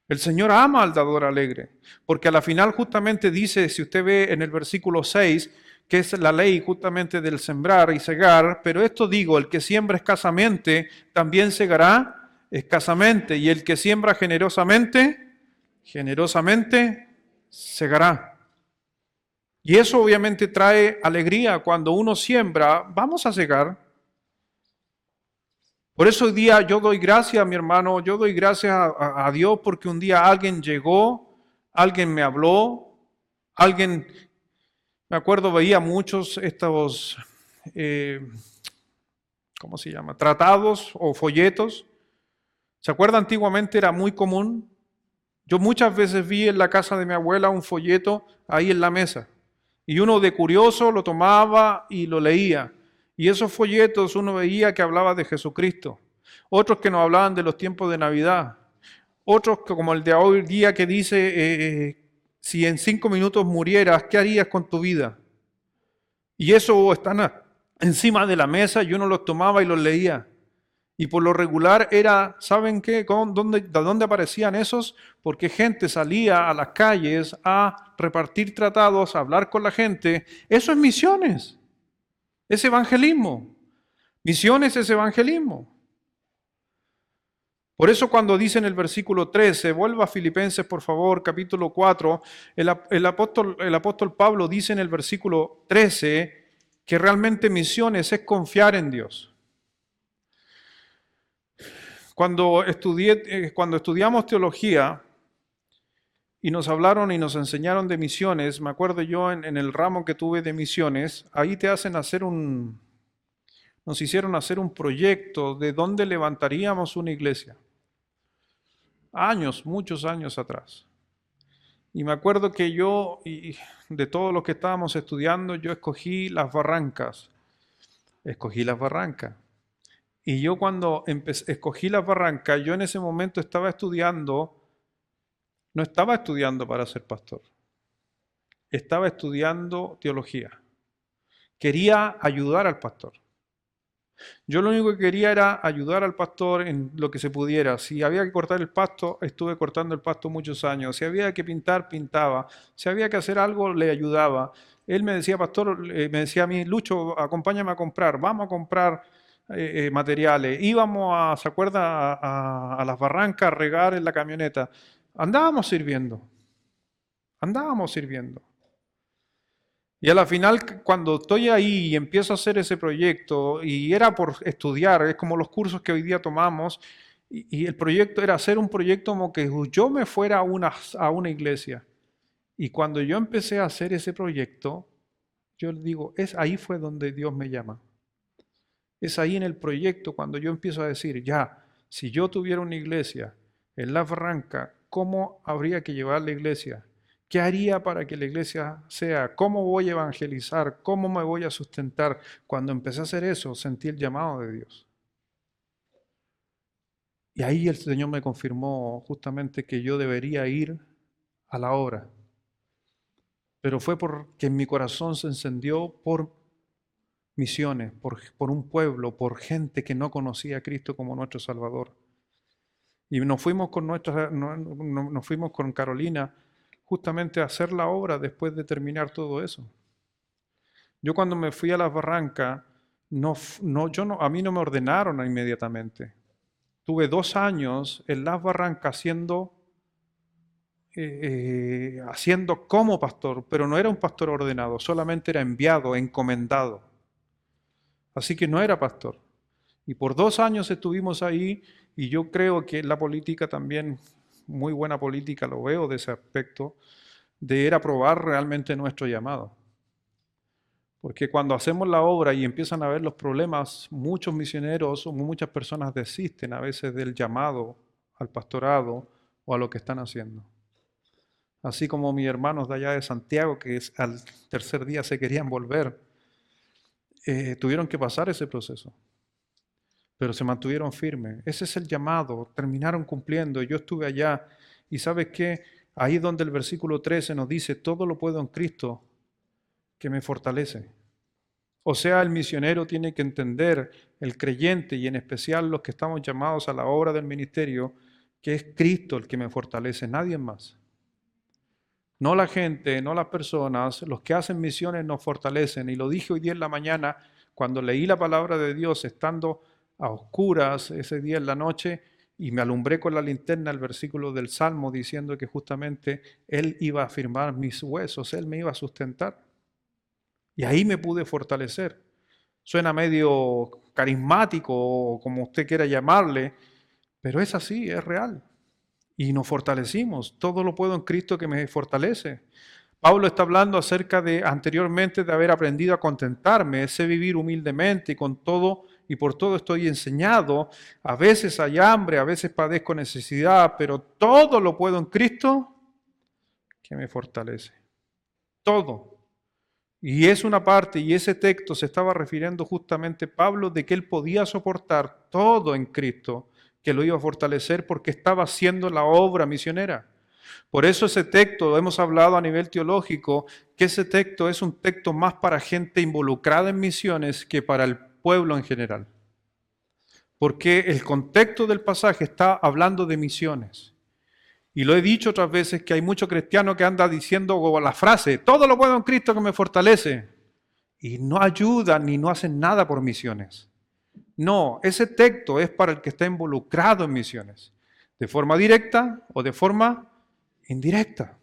El Señor ama al dador alegre, porque a la final justamente dice, si usted ve en el versículo 6, que es la ley justamente del sembrar y segar, pero esto digo, el que siembra escasamente, también segará escasamente, y el que siembra generosamente, generosamente segará. Y eso obviamente trae alegría. Cuando uno siembra, vamos a segar. Por eso hoy día yo doy gracias, mi hermano, yo doy gracias a Dios porque un día alguien llegó, alguien me habló, alguien, me acuerdo, veía muchos estos, ¿cómo se llama? Tratados o folletos. ¿Se acuerda? Antiguamente era muy común. Yo muchas veces vi en la casa de mi abuela un folleto ahí en la mesa. Y uno de curioso lo tomaba y lo leía. Y esos folletos uno veía que hablaba de Jesucristo. Otros que nos hablaban de los tiempos de Navidad. Otros como el de hoy día que dice, si en 5 minutos murieras, ¿qué harías con tu vida? Y eso están encima de la mesa y uno los tomaba y los leía. Y por lo regular era, ¿saben qué? ¿De dónde aparecían esos? Porque gente salía a las calles a repartir tratados, a hablar con la gente. Eso es misiones, es evangelismo. Misiones es evangelismo. Por eso cuando dice en el versículo 13, vuelva a Filipenses por favor, capítulo 4, el apóstol Pablo dice en el versículo 13 que realmente misiones es confiar en Dios. Cuando estudiamos teología y nos hablaron y nos enseñaron de misiones, me acuerdo yo en el ramo que tuve de misiones, ahí nos hicieron hacer un proyecto de dónde levantaríamos una iglesia. Años, muchos años atrás. Y me acuerdo que y de todos los que estábamos estudiando, yo escogí las barrancas. Escogí las barrancas. Y yo cuando escogí las barrancas, yo en ese momento estaba estudiando, no estaba estudiando para ser pastor. Estaba estudiando teología. Quería ayudar al pastor. Yo lo único que quería era ayudar al pastor en lo que se pudiera. Si había que cortar el pasto, estuve cortando el pasto muchos años. Si había que pintar, pintaba. Si había que hacer algo, le ayudaba. Él me decía, pastor, me decía a mí, Lucho, acompáñame a comprar, vamos a comprar materiales. Íbamos ¿se acuerda? A las barrancas a regar en la camioneta. Andábamos sirviendo. Andábamos sirviendo. Y a la final, cuando estoy ahí y empiezo a hacer ese proyecto, y era por estudiar, es como los cursos que hoy día tomamos, y el proyecto era hacer un proyecto como que yo me fuera a una iglesia. Y cuando yo empecé a hacer ese proyecto, yo le digo, ahí fue donde Dios me llama. Es ahí en el proyecto cuando yo empiezo a decir, ya, si yo tuviera una iglesia en La Barranca, ¿cómo habría que llevar la iglesia? ¿Qué haría para que la iglesia sea? ¿Cómo voy a evangelizar? ¿Cómo me voy a sustentar? Cuando empecé a hacer eso, sentí el llamado de Dios. Y ahí el Señor me confirmó justamente que yo debería ir a la obra. Pero fue porque en mi corazón se encendió por misiones, por un pueblo, por gente que no conocía a Cristo como nuestro Salvador. Y nos fuimos nos fuimos con Carolina justamente a hacer la obra después de terminar todo eso. Yo cuando me fui a Las Barrancas, a mí no me ordenaron inmediatamente. Tuve 2 años en Las Barrancas haciendo como pastor, pero no era un pastor ordenado, solamente era enviado, encomendado. Así que no era pastor. Y por 2 años estuvimos ahí y yo creo que la política también, muy buena política, lo veo de ese aspecto, de ir a probar realmente nuestro llamado. Porque cuando hacemos la obra y empiezan a ver los problemas, muchos misioneros o muchas personas desisten a veces del llamado al pastorado o a lo que están haciendo. Así como mis hermanos de allá de Santiago, que al tercer día se querían volver, tuvieron que pasar ese proceso. Pero se mantuvieron firmes. Ese es el llamado, terminaron cumpliendo. Yo estuve allá y ¿sabes qué? Ahí donde el versículo 13 nos dice, todo lo puedo en Cristo que me fortalece. O sea, el misionero tiene que entender, el creyente y en especial los que estamos llamados a la obra del ministerio, que es Cristo el que me fortalece, nadie más. No la gente, no las personas, los que hacen misiones nos fortalecen. Y lo dije hoy día en la mañana, cuando leí la palabra de Dios, estando a oscuras ese día en la noche, y me alumbré con la linterna el versículo del Salmo diciendo que justamente Él iba a afirmar mis huesos, Él me iba a sustentar. Y ahí me pude fortalecer. Suena medio carismático o como usted quiera llamarle, pero es así, es real. Y nos fortalecimos. Todo lo puedo en Cristo que me fortalece. Pablo está hablando acerca de anteriormente de haber aprendido a contentarme, sé vivir humildemente y con todo y por todo estoy enseñado. A veces hay hambre, a veces padezco necesidad, pero todo lo puedo en Cristo que me fortalece. Todo. Y es una parte, y ese texto se estaba refiriendo justamente Pablo de que él podía soportar todo en Cristo, que lo iba a fortalecer porque estaba haciendo la obra misionera. Por eso ese texto, hemos hablado a nivel teológico, que ese texto es un texto más para gente involucrada en misiones que para el pueblo en general. porque el contexto del pasaje está hablando de misiones. Y lo he dicho otras veces que hay muchos cristianos que andan diciendo como la frase, todo lo puedo en Cristo que me fortalece. Y no ayudan ni no hacen nada por misiones. No, ese texto es para el que está involucrado en misiones, de forma directa o de forma indirecta.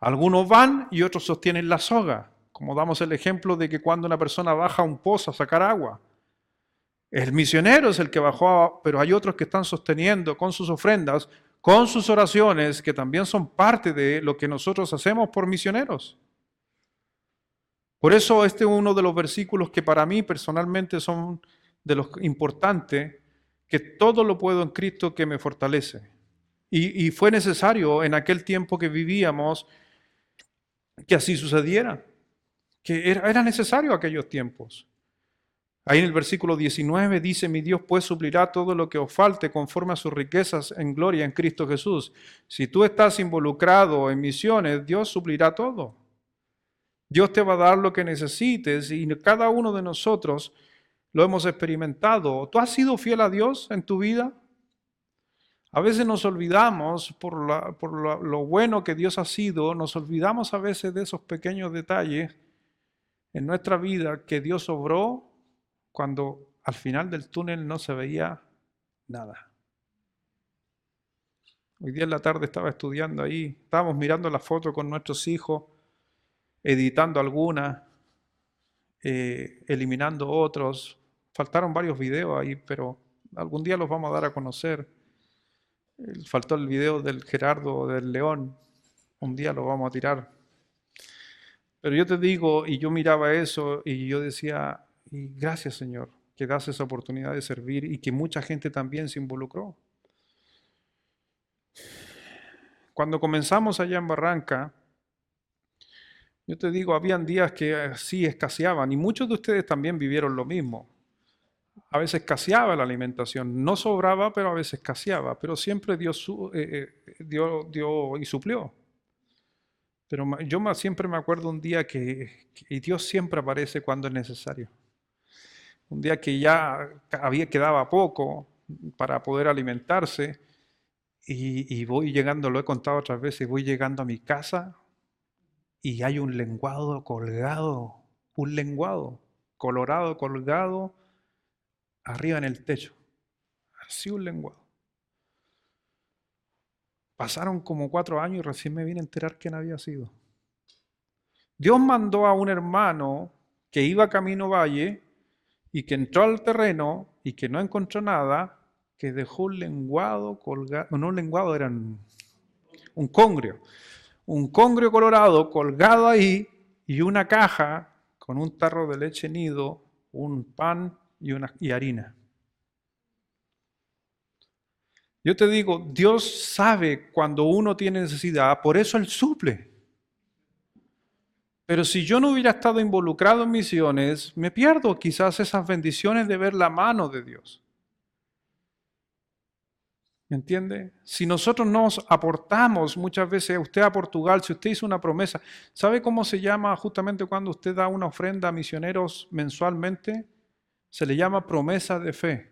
Algunos van y otros sostienen la soga, como damos el ejemplo de que cuando una persona baja a un pozo a sacar agua, el misionero es el que bajó, pero hay otros que están sosteniendo con sus ofrendas, con sus oraciones, que también son parte de lo que nosotros hacemos por misioneros. Por eso este es uno de los versículos que para mí personalmente son de los importantes, que todo lo puedo en Cristo que me fortalece. Y fue necesario en aquel tiempo que vivíamos que así sucediera, que era necesario aquellos tiempos. Ahí en el versículo 19 dice, mi Dios pues suplirá todo lo que os falte conforme a sus riquezas en gloria en Cristo Jesús. Si tú estás involucrado en misiones, Dios suplirá todo. Dios te va a dar lo que necesites y cada uno de nosotros lo hemos experimentado. ¿Tú has sido fiel a Dios en tu vida? A veces nos olvidamos por lo bueno que Dios ha sido, nos olvidamos a veces de esos pequeños detalles en nuestra vida que Dios obró cuando al final del túnel no se veía nada. Hoy día en la tarde estaba estudiando ahí, estábamos mirando la foto con nuestros hijos, editando algunas, eliminando otros. Faltaron varios videos ahí, pero algún día los vamos a dar a conocer. Faltó el video del Gerardo del León, un día lo vamos a tirar. Pero yo te digo, y yo miraba eso y yo decía, y gracias Señor, que das esa oportunidad de servir y que mucha gente también se involucró. Cuando comenzamos allá en Barranca, yo te digo, habían días que sí escaseaban y muchos de ustedes también vivieron lo mismo. A veces escaseaba la alimentación, no sobraba, pero a veces escaseaba, pero siempre Dios dio y suplió. Pero yo siempre me acuerdo un día que Dios siempre aparece cuando es necesario. Un día que ya quedaba poco para poder alimentarse y voy llegando, lo he contado otras veces, voy llegando a mi casa y hay un lenguado colgado, un lenguado colorado colgado arriba en el techo. Así un lenguado. Pasaron como 4 años y recién me vine a enterar quién había sido. Dios mandó a un hermano que iba camino valle y que entró al terreno y que no encontró nada, que dejó un lenguado colgado, no un lenguado, era un congrio colorado colgado ahí y una caja con un tarro de leche nido, un pan y harina. Yo te digo, Dios sabe cuando uno tiene necesidad, por eso Él suple. Pero si yo no hubiera estado involucrado en misiones, me pierdo quizás esas bendiciones de ver la mano de Dios. ¿Me entiende? Si nosotros nos aportamos muchas veces, usted a Portugal, si usted hizo una promesa, ¿sabe cómo se llama justamente cuando usted da una ofrenda a misioneros mensualmente? Se le llama promesa de fe,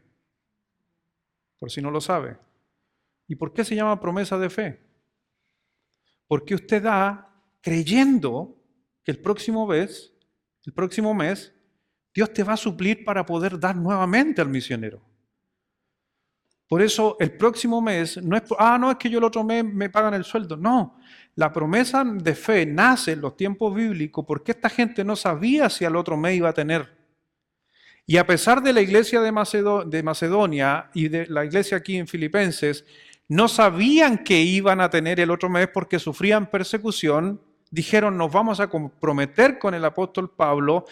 por si no lo sabe. ¿Y por qué se llama promesa de fe? Porque usted da creyendo que el próximo mes, Dios te va a suplir para poder dar nuevamente al misionero. Por eso el próximo mes no es, no es que yo el otro mes me pagan el sueldo. No, la promesa de fe nace en los tiempos bíblicos porque esta gente no sabía si al otro mes iba a tener. Y a pesar de la iglesia de Macedonia y de la iglesia aquí en Filipenses, no sabían que iban a tener el otro mes porque sufrían persecución, dijeron nos vamos a comprometer con el apóstol Pablo,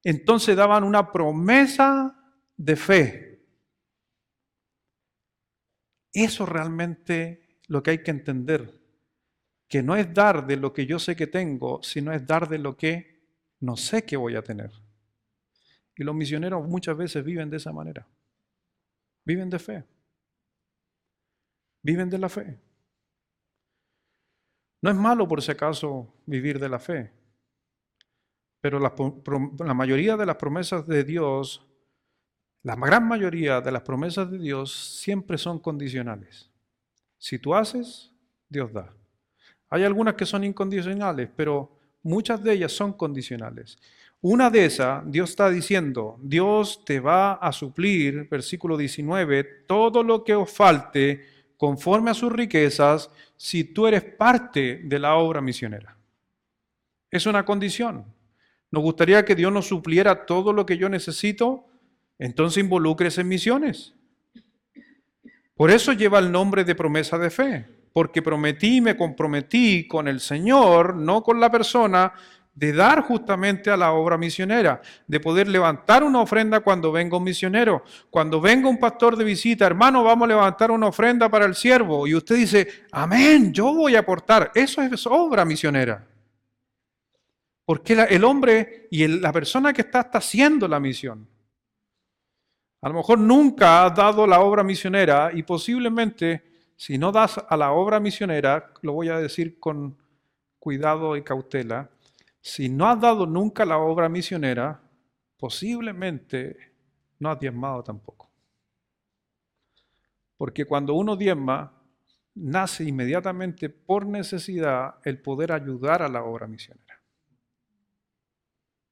entonces daban una promesa de fe. Eso realmente lo que hay que entender, que no es dar de lo que yo sé que tengo, sino es dar de lo que no sé que voy a tener. Y los misioneros muchas veces viven de esa manera. Viven de fe. Viven de la fe. No es malo por si acaso vivir de la fe, pero la mayoría de las promesas de Dios La gran mayoría de las promesas de Dios siempre son condicionales. Si tú haces, Dios da. Hay algunas que son incondicionales, pero muchas de ellas son condicionales. Una de esas, Dios está diciendo, Dios te va a suplir, versículo 19, todo lo que os falte conforme a sus riquezas, si tú eres parte de la obra misionera. Es una condición. Nos gustaría que Dios nos supliera todo lo que yo necesito, entonces involúcrese en misiones. Por eso lleva el nombre de promesa de fe, porque prometí y me comprometí con el Señor, no con la persona, de dar justamente a la obra misionera, de poder levantar una ofrenda cuando venga un misionero. Cuando venga un pastor de visita, hermano, vamos a levantar una ofrenda para el siervo. Y usted dice, amén, yo voy a aportar. Eso es obra misionera. Porque el hombre y la persona que está haciendo la misión. A lo mejor nunca has dado la obra misionera y posiblemente si no das a la obra misionera, lo voy a decir con cuidado y cautela, si no has dado nunca la obra misionera, posiblemente no has diezmado tampoco. Porque cuando uno diezma, nace inmediatamente por necesidad el poder ayudar a la obra misionera.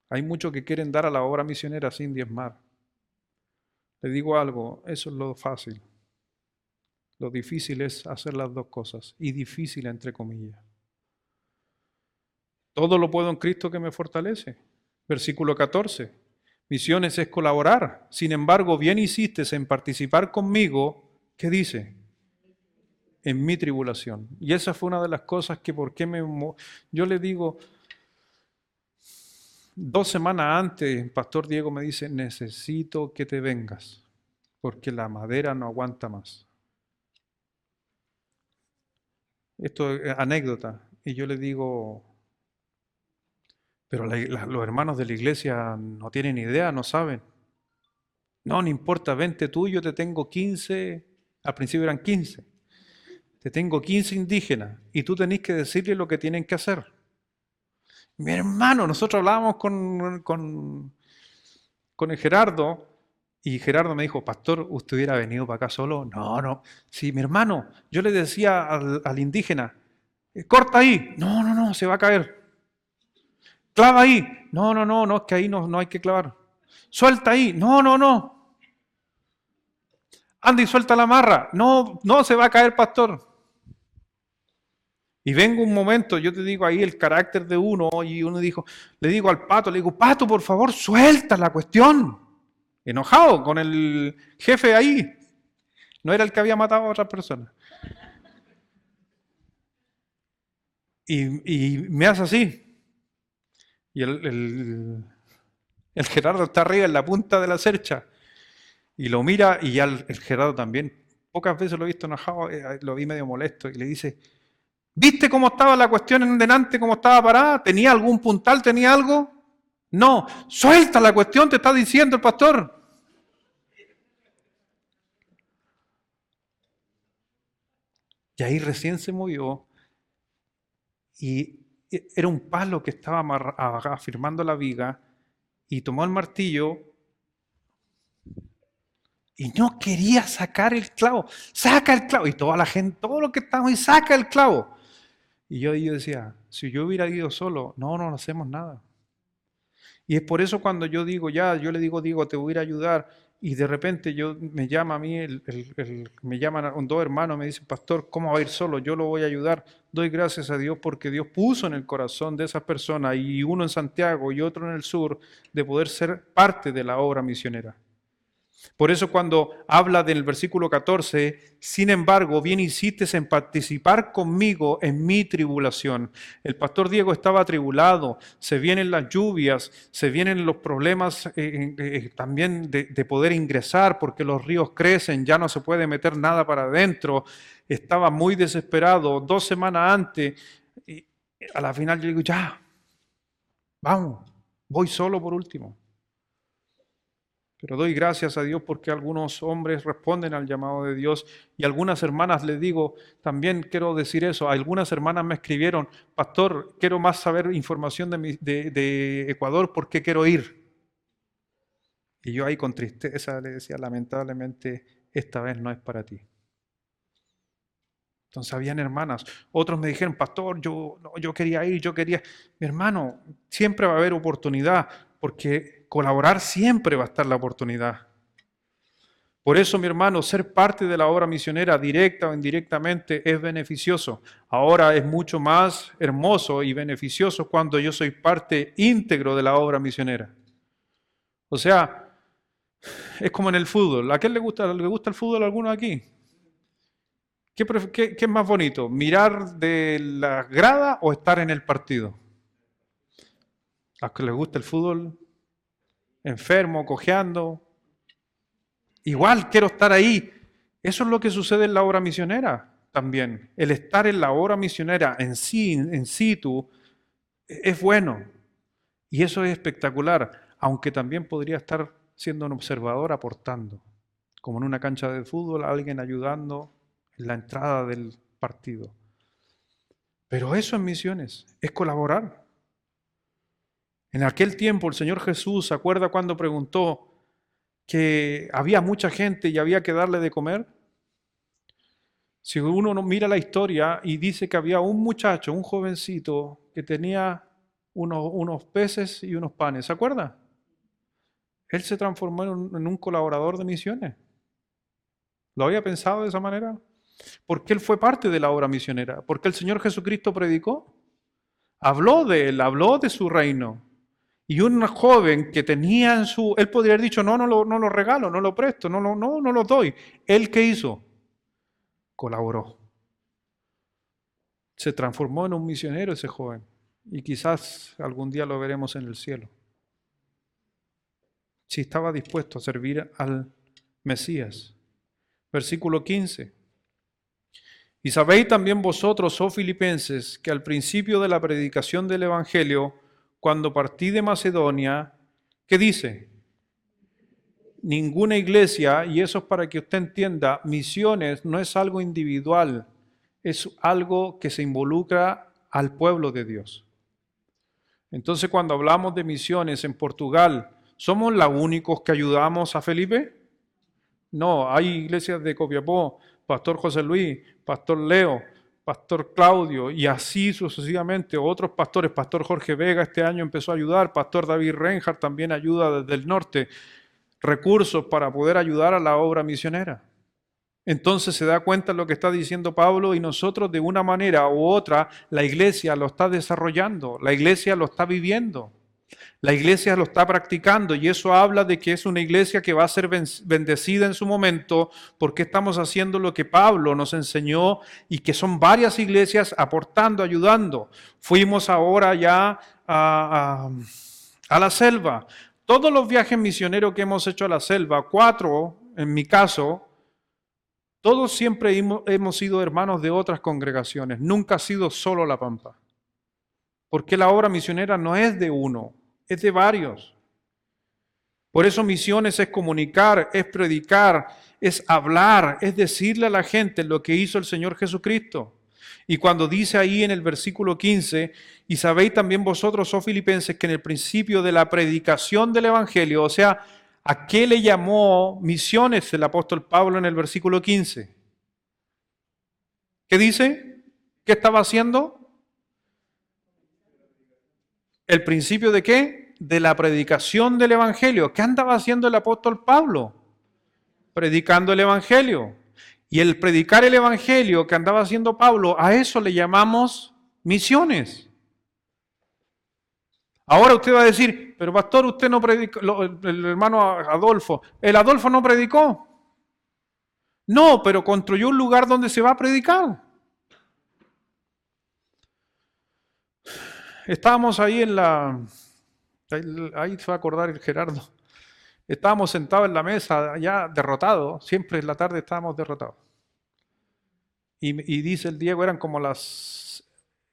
Hay muchos que quieren dar a la obra misionera sin diezmar. Le digo algo, eso es lo fácil. Lo difícil es hacer las dos cosas, y difícil entre comillas. Todo lo puedo en Cristo que me fortalece. Versículo 14. Misiones es colaborar. Sin embargo, bien hiciste en participar conmigo, ¿qué dice? En mi tribulación. Y esa fue una de las cosas que yo le digo, 2 semanas antes, el pastor Diego me dice, necesito que te vengas, porque la madera no aguanta más. Esto es anécdota. Y yo le digo, pero los hermanos de la iglesia no tienen idea, no saben. No importa, vente tú, yo te tengo 15, al principio eran 15. Te tengo 15 indígenas y tú tenés que decirle lo que tienen que hacer. Mi hermano, nosotros hablábamos con el Gerardo y Gerardo me dijo, pastor, ¿usted hubiera venido para acá solo? No. Sí, mi hermano, yo le decía al indígena, corta ahí. No, se va a caer. Clava ahí. No, es que ahí no hay que clavar. Suelta ahí. No. Anda y suelta la amarra. No, se va a caer, pastor. Y vengo un momento, yo te digo ahí el carácter de uno, y uno le digo al Pato, Pato, por favor, suelta la cuestión. Enojado con el jefe ahí. No era el que había matado a otra persona. Y me hace así. Y el Gerardo está arriba en la punta de la cercha. Y lo mira y ya el Gerardo también. Pocas veces lo he visto enojado, lo vi medio molesto. Y le dice, ¿viste cómo estaba la cuestión en delante, cómo estaba parada? ¿Tenía algún puntal? ¿Tenía algo? No, suelta la cuestión, te está diciendo el pastor. Y ahí recién se movió y era un palo que estaba afirmando la viga y tomó el martillo y no quería sacar el clavo. Saca el clavo. Y toda la gente, todo lo que estamos ahí, saca el clavo. Y yo decía, si yo hubiera ido solo, no hacemos nada. Y es por eso cuando yo digo, yo le digo, te voy a ir a ayudar, y de repente me llama a mí, me llaman 2 hermanos, me dicen, pastor, ¿cómo va a ir solo? Yo lo voy a ayudar. Doy gracias a Dios porque Dios puso en el corazón de esas personas, y uno en Santiago y otro en el sur, de poder ser parte de la obra misionera. Por eso cuando habla del versículo 14, sin embargo, bien hiciste en participar conmigo en mi tribulación. El pastor Diego estaba atribulado, se vienen las lluvias, se vienen los problemas también de poder ingresar porque los ríos crecen, ya no se puede meter nada para adentro. Estaba muy desesperado, 2 semanas antes, y a la final yo digo, vamos, voy solo por último. Pero doy gracias a Dios porque algunos hombres responden al llamado de Dios y algunas hermanas, les digo, también quiero decir eso, algunas hermanas me escribieron, pastor, quiero más saber información de Ecuador porque quiero ir. Y yo ahí con tristeza le decía, lamentablemente, esta vez no es para ti. Entonces habían hermanas. Otros me dijeron, pastor, yo quería ir, yo quería. Mi hermano, siempre va a haber oportunidad, porque colaborar siempre va a estar la oportunidad. Por eso, mi hermano, ser parte de la obra misionera, directa o indirectamente, es beneficioso. Ahora es mucho más hermoso y beneficioso cuando yo soy parte íntegro de la obra misionera. O sea, es como en el fútbol. ¿A quién le gusta el fútbol a alguno aquí? ¿Qué es más bonito? ¿Mirar de la grada o estar en el partido? A los que les gusta el fútbol, enfermo, cojeando. Igual quiero estar ahí. Eso es lo que sucede en la obra misionera también. El estar en la obra misionera en sí, en situ, es bueno. Y eso es espectacular. Aunque también podría estar siendo un observador aportando. Como en una cancha de fútbol, alguien ayudando en la entrada del partido. Pero eso es misiones, es colaborar. En aquel tiempo el Señor Jesús, ¿se acuerda cuando preguntó que había mucha gente y había que darle de comer? Si uno mira la historia y dice que había un muchacho, un jovencito, que tenía unos peces y unos panes, ¿se acuerda? Él se transformó en un colaborador de misiones. ¿Lo había pensado de esa manera? Porque él fue parte de la obra misionera, porque el Señor Jesucristo predicó, habló de él, habló de su reino. Y un joven que tenía en su... Él podría haber dicho, no lo regalo, no lo presto, no lo doy. ¿Él qué hizo? Colaboró. Se transformó en un misionero ese joven. Y quizás algún día lo veremos en el cielo. Si estaba dispuesto a servir al Mesías. Versículo 15. Y sabéis también vosotros, oh filipenses, que al principio de la predicación del Evangelio, cuando partí de Macedonia, ¿qué dice? Ninguna iglesia, y eso es para que usted entienda, misiones no es algo individual, es algo que se involucra al pueblo de Dios. Entonces, cuando hablamos de misiones en Portugal, ¿somos los únicos que ayudamos a Felipe? No, hay iglesias de Copiapó, Pastor José Luis, Pastor Leo, Pastor Claudio y así sucesivamente. Otros pastores, Pastor Jorge Vega este año empezó a ayudar, Pastor David Reinhardt también ayuda desde el norte. Recursos para poder ayudar a la obra misionera. Entonces se da cuenta de lo que está diciendo Pablo y nosotros de una manera u otra, la iglesia lo está desarrollando, la iglesia lo está viviendo, la iglesia lo está practicando y eso habla de que es una iglesia que va a ser bendecida en su momento porque estamos haciendo lo que Pablo nos enseñó y que son varias iglesias aportando, ayudando. Fuimos ahora ya a la selva. Todos los viajes misioneros que hemos hecho a la selva, 4 en mi caso, todos siempre hemos sido hermanos de otras congregaciones, nunca ha sido solo La Pampa. Porque la obra misionera no es de uno, es de varios. Por eso misiones es comunicar, es predicar, es hablar, es decirle a la gente lo que hizo el Señor Jesucristo. Y cuando dice ahí en el versículo 15, y sabéis también vosotros, oh filipenses, que en el principio de la predicación del Evangelio, o sea, ¿a qué le llamó misiones el apóstol Pablo en el versículo 15? ¿Qué dice? ¿Qué estaba haciendo? ¿El principio de qué? De la predicación del Evangelio. ¿Qué andaba haciendo el apóstol Pablo? Predicando el Evangelio. Y el predicar el Evangelio que andaba haciendo Pablo, a eso le llamamos misiones. Ahora usted va a decir, pero pastor, usted no predicó, el hermano Adolfo, ¿el Adolfo no predicó? No, pero construyó un lugar donde se va a predicar. Estábamos ahí ahí se va a acordar el Gerardo. Estábamos sentados en la mesa, ya derrotados, siempre en la tarde estábamos derrotados. Y dice el Diego, eran como las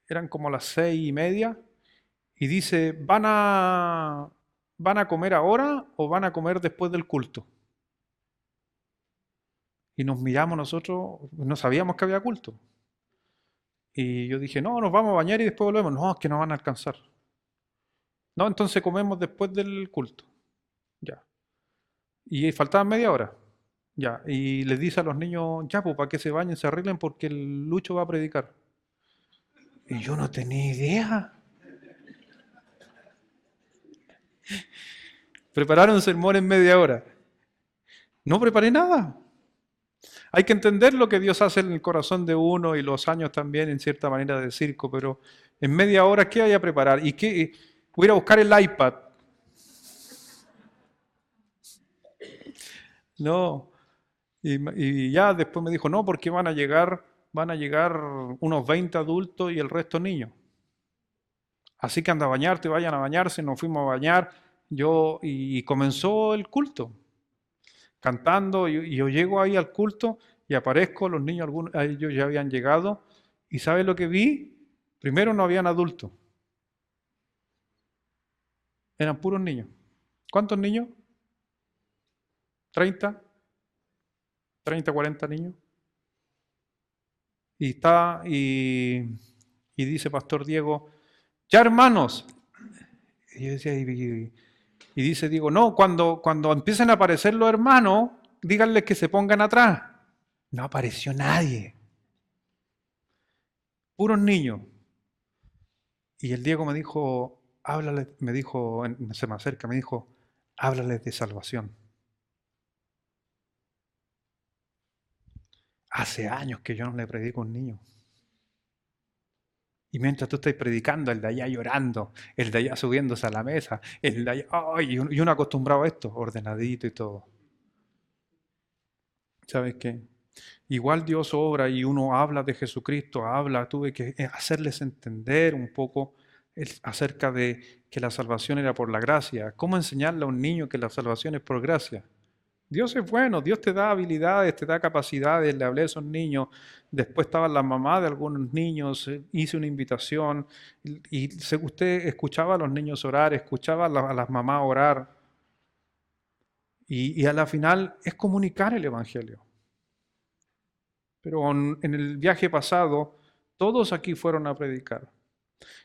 6:30, y dice, ¿van a comer ahora o van a comer después del culto? Y nos miramos nosotros, no sabíamos que había culto. Y yo dije, no, nos vamos a bañar y después volvemos. No, es que no van a alcanzar. No, entonces comemos después del culto. Ya. Y faltaba media hora. Ya, y les dice a los niños, ya, pues para que se bañen, se arreglen porque el Lucho va a predicar. Y yo no tenía idea. Prepararon un sermón en media hora. No preparé nada. Hay que entender lo que Dios hace en el corazón de uno y los años también, en cierta manera, de circo, pero en media hora, ¿qué hay a preparar? ¿Y qué? Voy a ir a buscar el iPad. No. Y ya después me dijo, no, porque van a llegar unos 20 adultos y el resto niños. Así que anda a bañarte, vayan a bañarse, nos fuimos a bañar, y comenzó el culto, cantando, y yo llego ahí al culto y aparezco, los niños, algunos, ellos ya habían llegado, y ¿sabes lo que vi? Primero no habían adultos, eran puros niños. ¿Cuántos niños? ¿30? ¿30, 40 niños? Y y dice Pastor Diego, ya hermanos. Y yo decía, y dice Diego, no, cuando empiecen a aparecer los hermanos, díganles que se pongan atrás. No apareció nadie, puros niños. Y el Diego me dijo, háblale, me dijo, se me acerca, me dijo, háblales de salvación. Hace años que yo no le predico a un niño. Y mientras tú estás predicando, el de allá llorando, el de allá subiéndose a la mesa, el de allá, ¡ay! Y uno acostumbrado a esto, ordenadito y todo. ¿Sabes qué? Igual Dios obra y uno habla de Jesucristo, tuve que hacerles entender un poco acerca de que la salvación era por la gracia. ¿Cómo enseñarle a un niño que la salvación es por gracia? Dios es bueno, Dios te da habilidades, te da capacidades, le hablé a esos niños, después estaban las mamás de algunos niños, hice una invitación usted escuchaba a los niños orar, escuchaba a las mamás orar y a la final es comunicar el Evangelio. Pero en el viaje pasado, todos aquí fueron a predicar.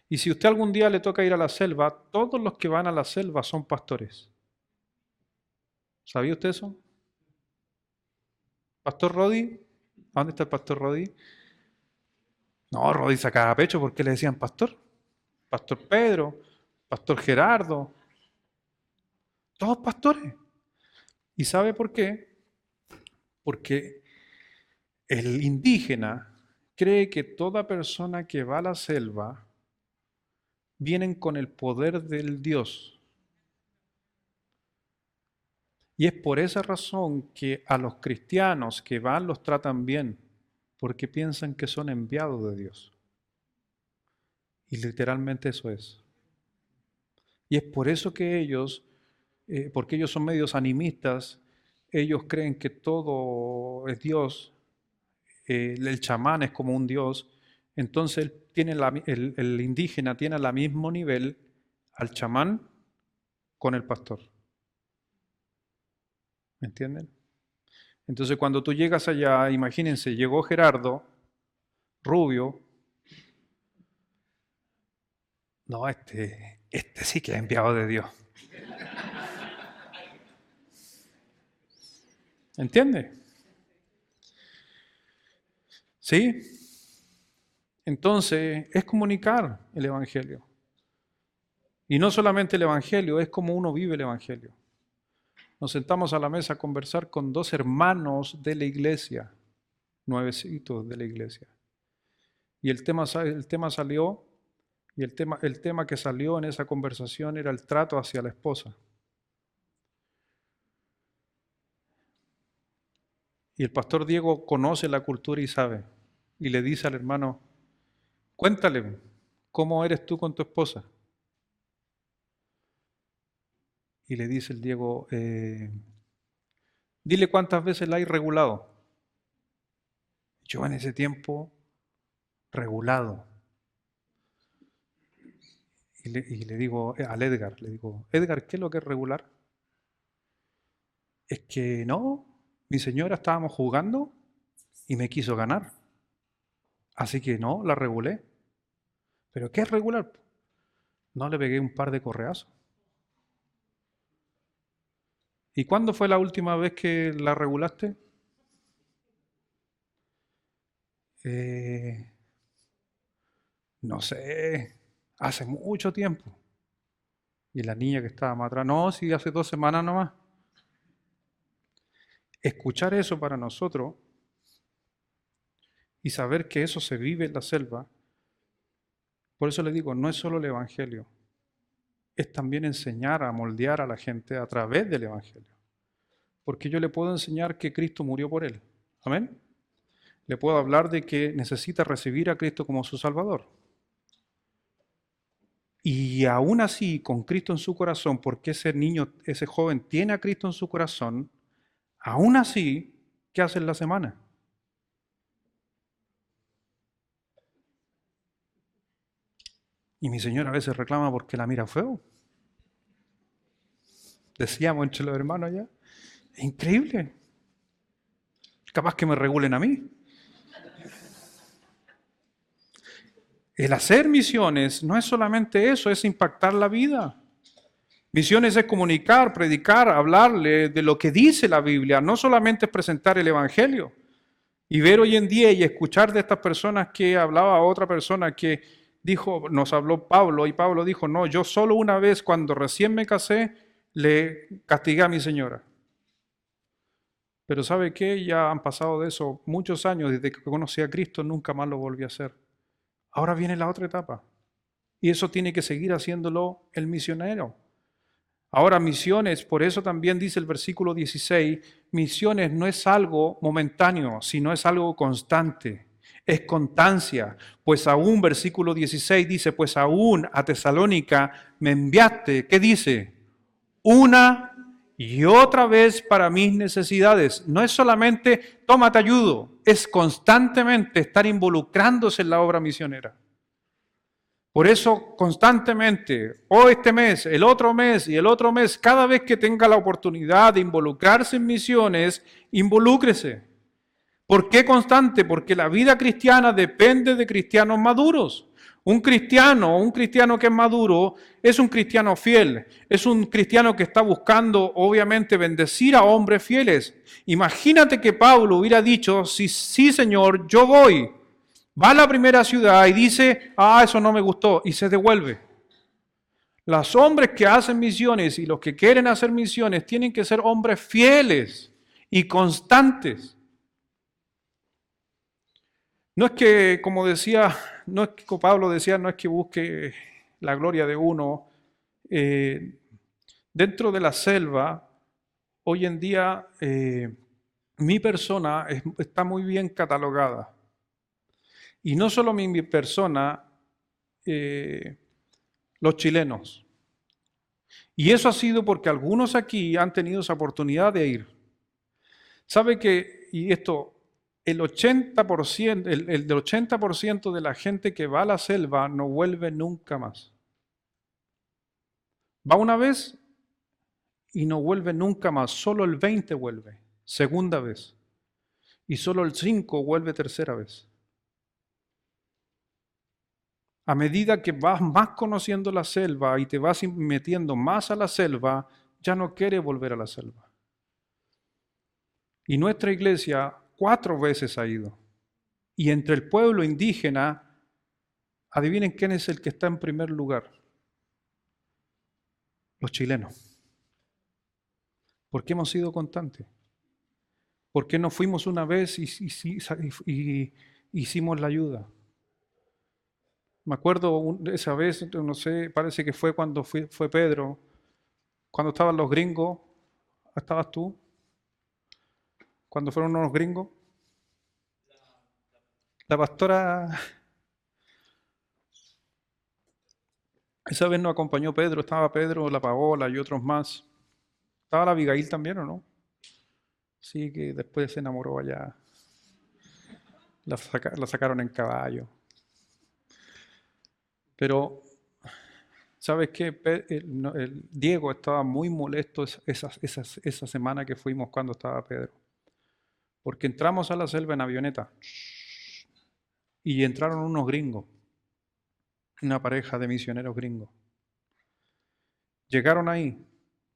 Y si usted algún día le toca ir a la selva, todos los que van a la selva son pastores. ¿Sabía usted eso? ¿Pastor Rodi? ¿Dónde está el pastor Rodi? No, Rodi sacaba pecho porque le decían pastor. Pastor Pedro, pastor Gerardo, todos pastores. ¿Y sabe por qué? Porque el indígena cree que toda persona que va a la selva vienen con el poder del Dios. Y es por esa razón que a los cristianos que van los tratan bien, porque piensan que son enviados de Dios. Y literalmente eso es. Y es por eso que ellos, porque ellos son medios animistas, ellos creen que todo es Dios, el chamán es como un Dios, entonces el indígena tiene al mismo nivel al chamán con el pastor. ¿Me entienden? Entonces cuando tú llegas allá, imagínense, llegó Gerardo, rubio, no, este sí que es enviado de Dios. ¿Entiende? ¿Sí? Entonces es comunicar el Evangelio. Y no solamente el Evangelio, es como uno vive el Evangelio. Nos sentamos a la mesa a conversar con dos hermanos de la iglesia, nuevecitos de la iglesia. Y el tema salió, y el tema que salió en esa conversación era el trato hacia la esposa. Y el pastor Diego conoce la cultura y sabe. Y le dice al hermano, cuéntale, ¿cómo eres tú con tu esposa? Y le dice el Diego, dile cuántas veces la hay regulado. Yo en ese tiempo, regulado. Y le digo al Edgar, le digo, Edgar, ¿qué es lo que es regular? Es que no, mi señora estábamos jugando y me quiso ganar. Así que no, la regulé. ¿Pero qué es regular? No, le pegué un par de correazos. ¿Y cuándo fue la última vez que la regulaste? Eh, no sé, hace mucho tiempo. Y la niña que estaba más atrás, no, sí, hace 2 semanas nomás. Escuchar eso para nosotros y saber que eso se vive en la selva, por eso le digo, no es solo el Evangelio, es también enseñar a moldear a la gente a través del Evangelio. Porque yo le puedo enseñar que Cristo murió por él. Amén. Le puedo hablar de que necesita recibir a Cristo como su Salvador. Y aún así, con Cristo en su corazón, porque ese niño, ese joven tiene a Cristo en su corazón, aún así, ¿qué hace en la semana? Y mi señora a veces reclama porque la mira feo. Decíamos entre los hermanos allá. Es increíble. Capaz que me regulen a mí. El hacer misiones no es solamente eso, es impactar la vida. Misiones es comunicar, predicar, hablarle de lo que dice la Biblia, no solamente es presentar el Evangelio. Y ver hoy en día y escuchar de estas personas que hablaba a otra persona que dijo, nos habló Pablo, y Pablo dijo, no, yo solo una vez cuando recién me casé le castigué a mi señora. Pero ¿sabe qué? Ya han pasado de eso muchos años, desde que conocí a Cristo nunca más lo volví a hacer. Ahora viene la otra etapa. Y eso tiene que seguir haciéndolo el misionero. Ahora misiones, por eso también dice el versículo 16, misiones no es algo momentáneo, sino es algo constante, es constancia. Pues aún, versículo 16 dice, pues aún a Tesalónica me enviaste, ¿qué dice? Una y otra vez para mis necesidades. No es solamente, toma, te ayudo, es constantemente estar involucrándose en la obra misionera. Por eso constantemente, o este mes, el otro mes y el otro mes, cada vez que tenga la oportunidad de involucrarse en misiones, involúcrese. ¿Por qué constante? Porque la vida cristiana depende de cristianos maduros. Un cristiano que es maduro, es un cristiano fiel, es un cristiano que está buscando, obviamente, bendecir a hombres fieles. Imagínate que Pablo hubiera dicho, sí, sí, Señor, yo voy. Va a la primera ciudad y dice, eso no me gustó, y se devuelve. Los hombres que hacen misiones y los que quieren hacer misiones tienen que ser hombres fieles y constantes. No es que, como decía, no es que como Pablo decía, no es que busque la gloria de uno. Dentro de la selva, hoy en día, mi persona está muy bien catalogada. Y no solo mi persona, eh, los chilenos. Y eso ha sido porque algunos aquí han tenido esa oportunidad de ir. ¿Sabe que, y esto, el 80%, el del 80% de la gente que va a la selva no vuelve nunca más? Va una vez y no vuelve nunca más. Solo el 20 vuelve, segunda vez. Y solo el 5 vuelve tercera vez. A medida que vas más conociendo la selva y te vas metiendo más a la selva, ya no quieres volver a la selva. Y nuestra iglesia 4 veces ha ido. Y entre el pueblo indígena, adivinen quién es el que está en primer lugar. Los chilenos. ¿Por qué hemos sido constantes? ¿Por qué no fuimos una vez y hicimos la ayuda? Me acuerdo esa vez, no sé, parece que fue cuando fue Pedro, cuando estaban los gringos, ¿estabas tú? Cuando fueron unos gringos. La pastora, esa vez nos acompañó Pedro, estaba Pedro, la Paola y otros más. ¿Estaba la Abigail también o no? Sí, que después se enamoró allá. La sacaron en caballo. Pero, ¿sabes qué? El Diego estaba muy molesto esa semana que fuimos cuando estaba Pedro. Porque entramos a la selva en avioneta y entraron unos gringos, una pareja de misioneros gringos. Llegaron ahí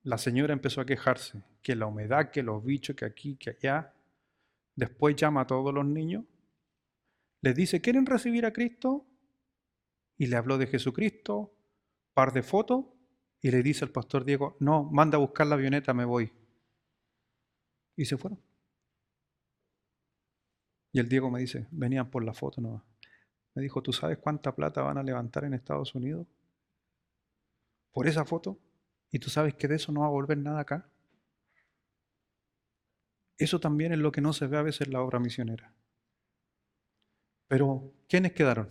La señora empezó a quejarse, que la humedad, que los bichos, que aquí, que allá. Después llama a todos los niños, les dice, ¿quieren recibir a Cristo? Y le habló de Jesucristo, par de fotos, y le dice al pastor Diego, no, manda a buscar la avioneta, me voy. Y se fueron. Y el Diego me dice, venían por la foto nomás. Me dijo, ¿tú sabes cuánta plata van a levantar en Estados Unidos por esa foto? ¿Y tú sabes que de eso no va a volver nada acá? Eso también es lo que no se ve a veces en la obra misionera. Pero, ¿quiénes quedaron?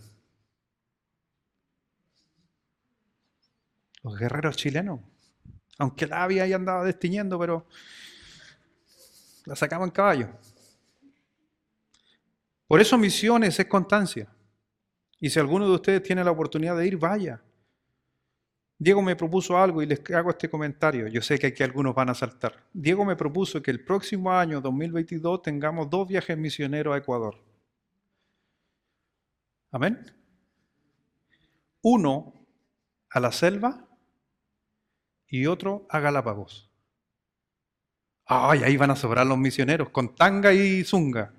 Los guerreros chilenos. Aunque la había ahí andaba destiñendo, pero la sacamos en caballo. Por eso misiones es constancia. Y si alguno de ustedes tiene la oportunidad de ir, vaya. Diego me propuso algo y les hago este comentario. Yo sé que aquí algunos van a saltar. Diego me propuso que el próximo año, 2022, tengamos 2 viajes misioneros a Ecuador. Amén. Uno a la selva y otro a Galápagos. Ay, ahí van a sobrar los misioneros con tanga y zunga.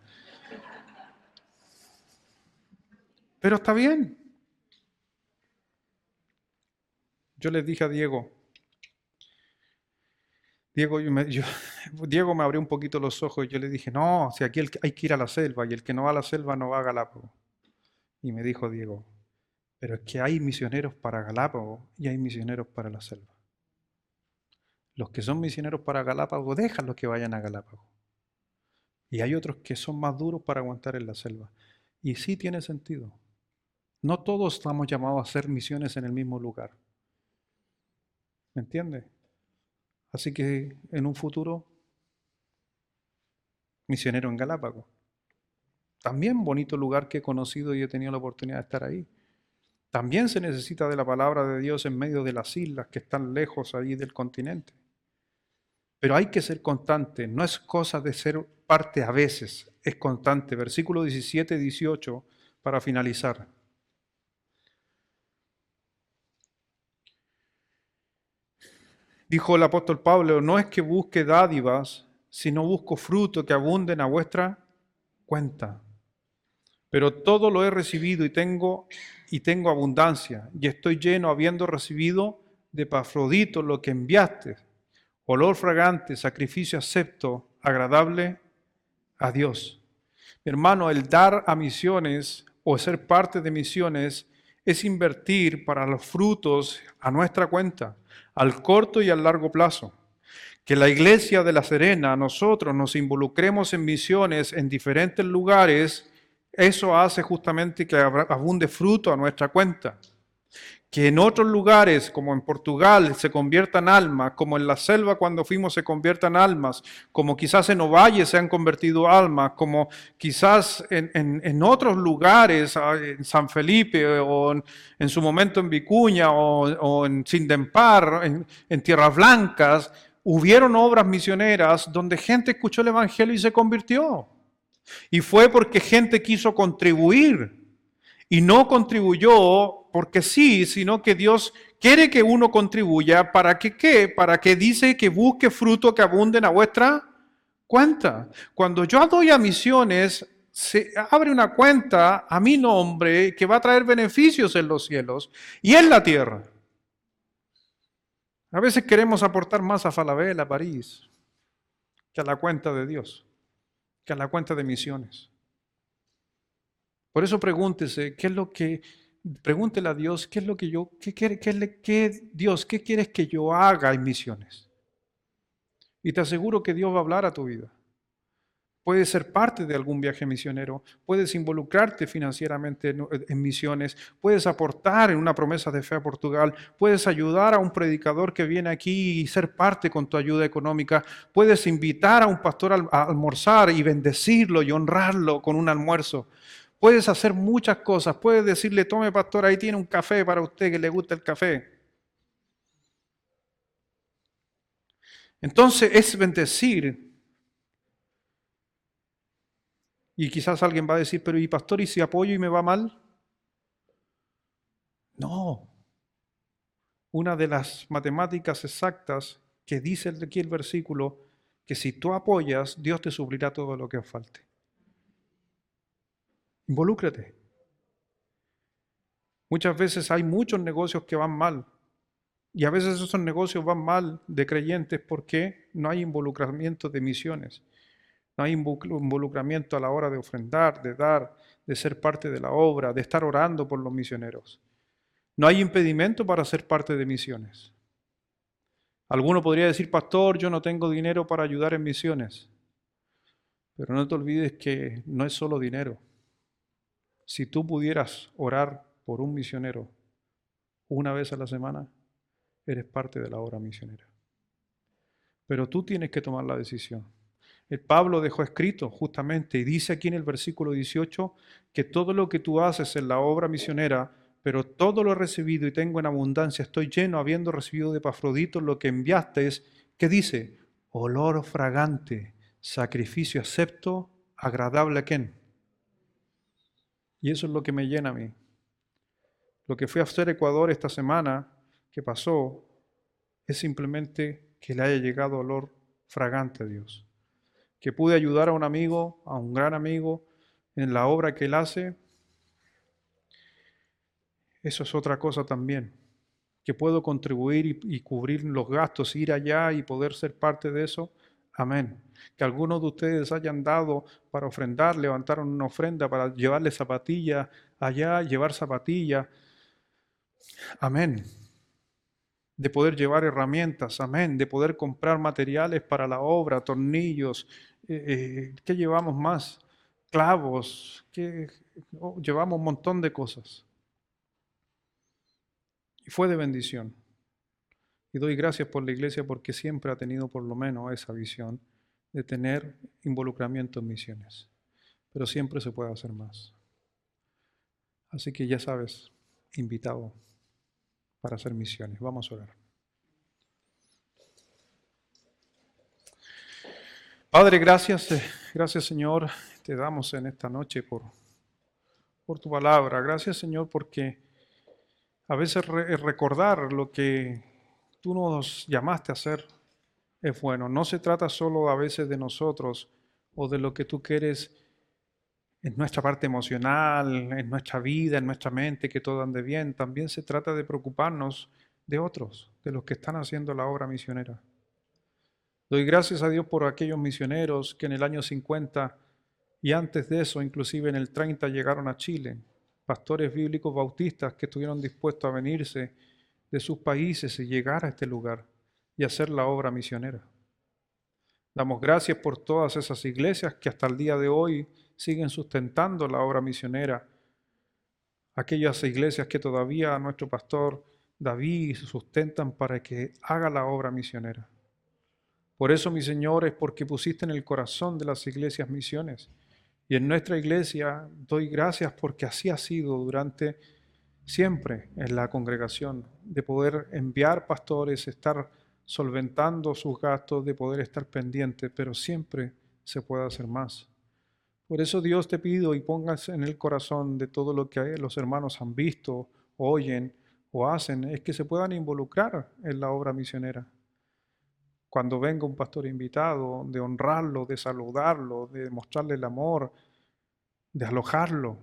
Pero está bien. Yo les dije a Diego, Diego me abrió un poquito los ojos y yo le dije, no, si aquí hay que ir a la selva y el que no va a la selva no va a Galápagos. Y me dijo Diego, pero es que hay misioneros para Galápagos y hay misioneros para la selva. Los que son misioneros para Galápagos, déjalos que vayan a Galápagos. Y hay otros que son más duros para aguantar en la selva. Y sí tiene sentido. No todos estamos llamados a hacer misiones en el mismo lugar. ¿Me entiende? Así que en un futuro, misionero en Galápagos. También bonito lugar que he conocido y he tenido la oportunidad de estar ahí. También se necesita de la palabra de Dios en medio de las islas que están lejos ahí del continente. Pero hay que ser constante, no es cosa de ser parte a veces, es constante. Versículo 17 y 18 para finalizar. Dijo el apóstol Pablo, no es que busque dádivas, sino busco fruto que abunden a vuestra cuenta. Pero todo lo he recibido y tengo abundancia, y estoy lleno habiendo recibido de Epafrodito lo que enviaste, olor fragante, sacrificio acepto, agradable a Dios. Mi hermano, el dar a misiones o ser parte de misiones es invertir para los frutos a nuestra cuenta, al corto y al largo plazo. Que la iglesia de La Serena, nosotros nos involucremos en misiones en diferentes lugares, eso hace justamente que abunde fruto a nuestra cuenta. Que en otros lugares, como en Portugal, se conviertan almas, como en la selva cuando fuimos se conviertan almas, como quizás en Ovalle se han convertido almas, como quizás en otros lugares, en San Felipe o en su momento en Vicuña o en Sindempar, en Tierras Blancas, hubieron obras misioneras donde gente escuchó el Evangelio y se convirtió. Y fue porque gente quiso contribuir. Y no contribuyó porque sí, sino que Dios quiere que uno contribuya. ¿Para que qué? Para que dice que busque fruto que abunden a vuestra cuenta. Cuando yo doy a misiones, se abre una cuenta a mi nombre que va a traer beneficios en los cielos y en la tierra. A veces queremos aportar más a Falabella, a París, que a la cuenta de Dios, que a la cuenta de misiones. Por eso pregúntese, pregúntele a Dios, ¿qué es lo que yo, Dios, qué quieres que yo haga en misiones? Y te aseguro que Dios va a hablar a tu vida. Puedes ser parte de algún viaje misionero, puedes involucrarte financieramente en misiones, puedes aportar en una promesa de fe a Portugal, puedes ayudar a un predicador que viene aquí y ser parte con tu ayuda económica, puedes invitar a un pastor a almorzar y bendecirlo y honrarlo con un almuerzo. Puedes hacer muchas cosas, puedes decirle, tome pastor, ahí tiene un café para usted que le gusta el café. Entonces es bendecir. Y quizás alguien va a decir, pero ¿y pastor, y si apoyo y me va mal? No. Una de las matemáticas exactas que dice aquí el versículo, que si tú apoyas, Dios te suplirá todo lo que os falte. Involúcrate. Muchas veces hay muchos negocios que van mal, y a veces esos negocios van mal de creyentes porque no hay involucramiento de misiones. No hay involucramiento a la hora de ofrendar, de dar, de ser parte de la obra, de estar orando por los misioneros. No hay impedimento para ser parte de misiones. Alguno podría decir, pastor, yo no tengo dinero para ayudar en misiones. Pero no te olvides que no es solo dinero. Si tú pudieras orar por un misionero una vez a la semana, eres parte de la obra misionera. Pero tú tienes que tomar la decisión. El Pablo dejó escrito justamente y dice aquí en el versículo 18 que todo lo que tú haces en la obra misionera, pero todo lo he recibido y tengo en abundancia, estoy lleno habiendo recibido de Epafrodito lo que enviaste, que dice, olor fragante, sacrificio acepto, agradable a quién. Y eso es lo que me llena a mí. Lo que fui a hacer Ecuador esta semana que pasó es simplemente que le haya llegado olor fragante a Dios. Que pude ayudar a un amigo, a un gran amigo, en la obra que él hace, eso es otra cosa también. Que puedo contribuir y cubrir los gastos, ir allá y poder ser parte de eso. Amén. Que algunos de ustedes hayan dado para ofrendar, levantaron una ofrenda para llevarle zapatillas allá, llevar zapatillas. Amén. De poder llevar herramientas, amén, de poder comprar materiales para la obra, tornillos, ¿qué llevamos más? Clavos, llevamos un montón de cosas. Y fue de bendición. Y doy gracias por la iglesia porque siempre ha tenido por lo menos esa visión de tener involucramiento en misiones. Pero siempre se puede hacer más. Así que ya sabes, invitado para hacer misiones. Vamos a orar. Padre, gracias, gracias Señor, te damos en esta noche por tu palabra. Gracias Señor porque a veces recordar lo que tú nos llamaste a hacer es bueno. No se trata solo a veces de nosotros o de lo que tú quieres en nuestra parte emocional, en nuestra vida, en nuestra mente, que todo ande bien. También se trata de preocuparnos de otros, de los que están haciendo la obra misionera. Doy gracias a Dios por aquellos misioneros que en el año 50 y antes de eso, inclusive en el 30, llegaron a Chile. Pastores bíblicos bautistas que estuvieron dispuestos a venirse de sus países y llegar a este lugar y hacer la obra misionera. Damos gracias por todas esas iglesias que hasta el día de hoy siguen sustentando la obra misionera. Aquellas iglesias que todavía nuestro pastor David sustentan para que haga la obra misionera. Por eso, mi Señor, es porque pusiste en el corazón de las iglesias misiones. Y en nuestra iglesia doy gracias porque así ha sido durante siempre en la congregación, de poder enviar pastores, estar solventando sus gastos, de poder estar pendiente, pero siempre se puede hacer más. Por eso Dios te pido y pongas en el corazón de todo lo que los hermanos han visto, oyen o hacen, es que se puedan involucrar en la obra misionera. Cuando venga un pastor invitado, de honrarlo, de saludarlo, de mostrarle el amor, de alojarlo.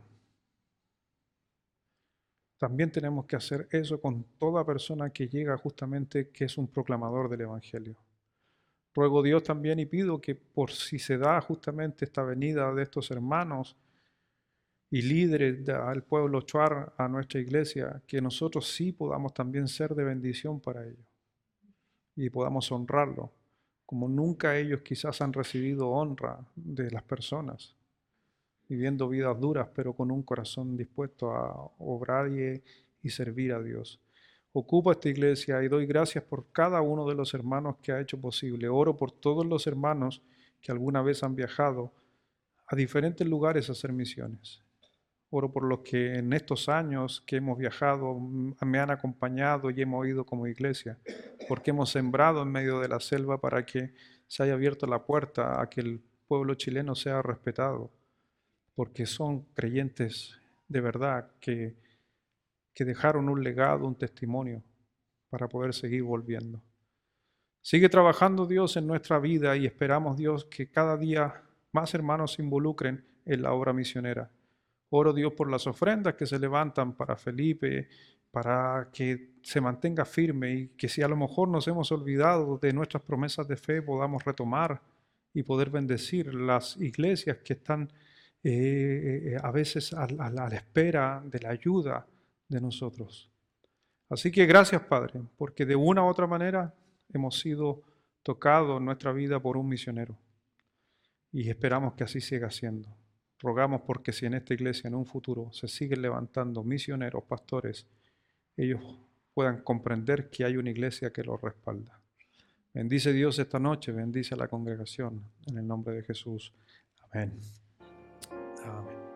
También tenemos que hacer eso con toda persona que llega justamente que es un proclamador del Evangelio. Ruego a Dios también y pido que por si se da justamente esta venida de estos hermanos y líderes del pueblo Chuar a nuestra iglesia, que nosotros sí podamos también ser de bendición para ellos y podamos honrarlo, como nunca ellos quizás han recibido honra de las personas, viviendo vidas duras, pero con un corazón dispuesto a obrar y servir a Dios. Ocupo esta iglesia y doy gracias por cada uno de los hermanos que ha hecho posible. Oro por todos los hermanos que alguna vez han viajado a diferentes lugares a hacer misiones. Oro por los que en estos años que hemos viajado me han acompañado y hemos ido como iglesia, porque hemos sembrado en medio de la selva para que se haya abierto la puerta a que el pueblo chileno sea respetado, porque son creyentes de verdad que dejaron un legado, un testimonio para poder seguir volviendo. Sigue trabajando, Dios, en nuestra vida y esperamos, Dios, que cada día más hermanos se involucren en la obra misionera. Oro, Dios, por las ofrendas que se levantan para Felipe, para que se mantenga firme y que si a lo mejor nos hemos olvidado de nuestras promesas de fe, podamos retomar y poder bendecir las iglesias que están a veces a la espera de la ayuda de nosotros. Así que gracias, Padre, porque de una u otra manera hemos sido tocados en nuestra vida por un misionero y esperamos que así siga siendo. Rogamos porque si en esta iglesia en un futuro se siguen levantando misioneros, pastores, ellos puedan comprender que hay una iglesia que los respalda. Bendice Dios esta noche, bendice a la congregación, en el nombre de Jesús. Amén. Amén.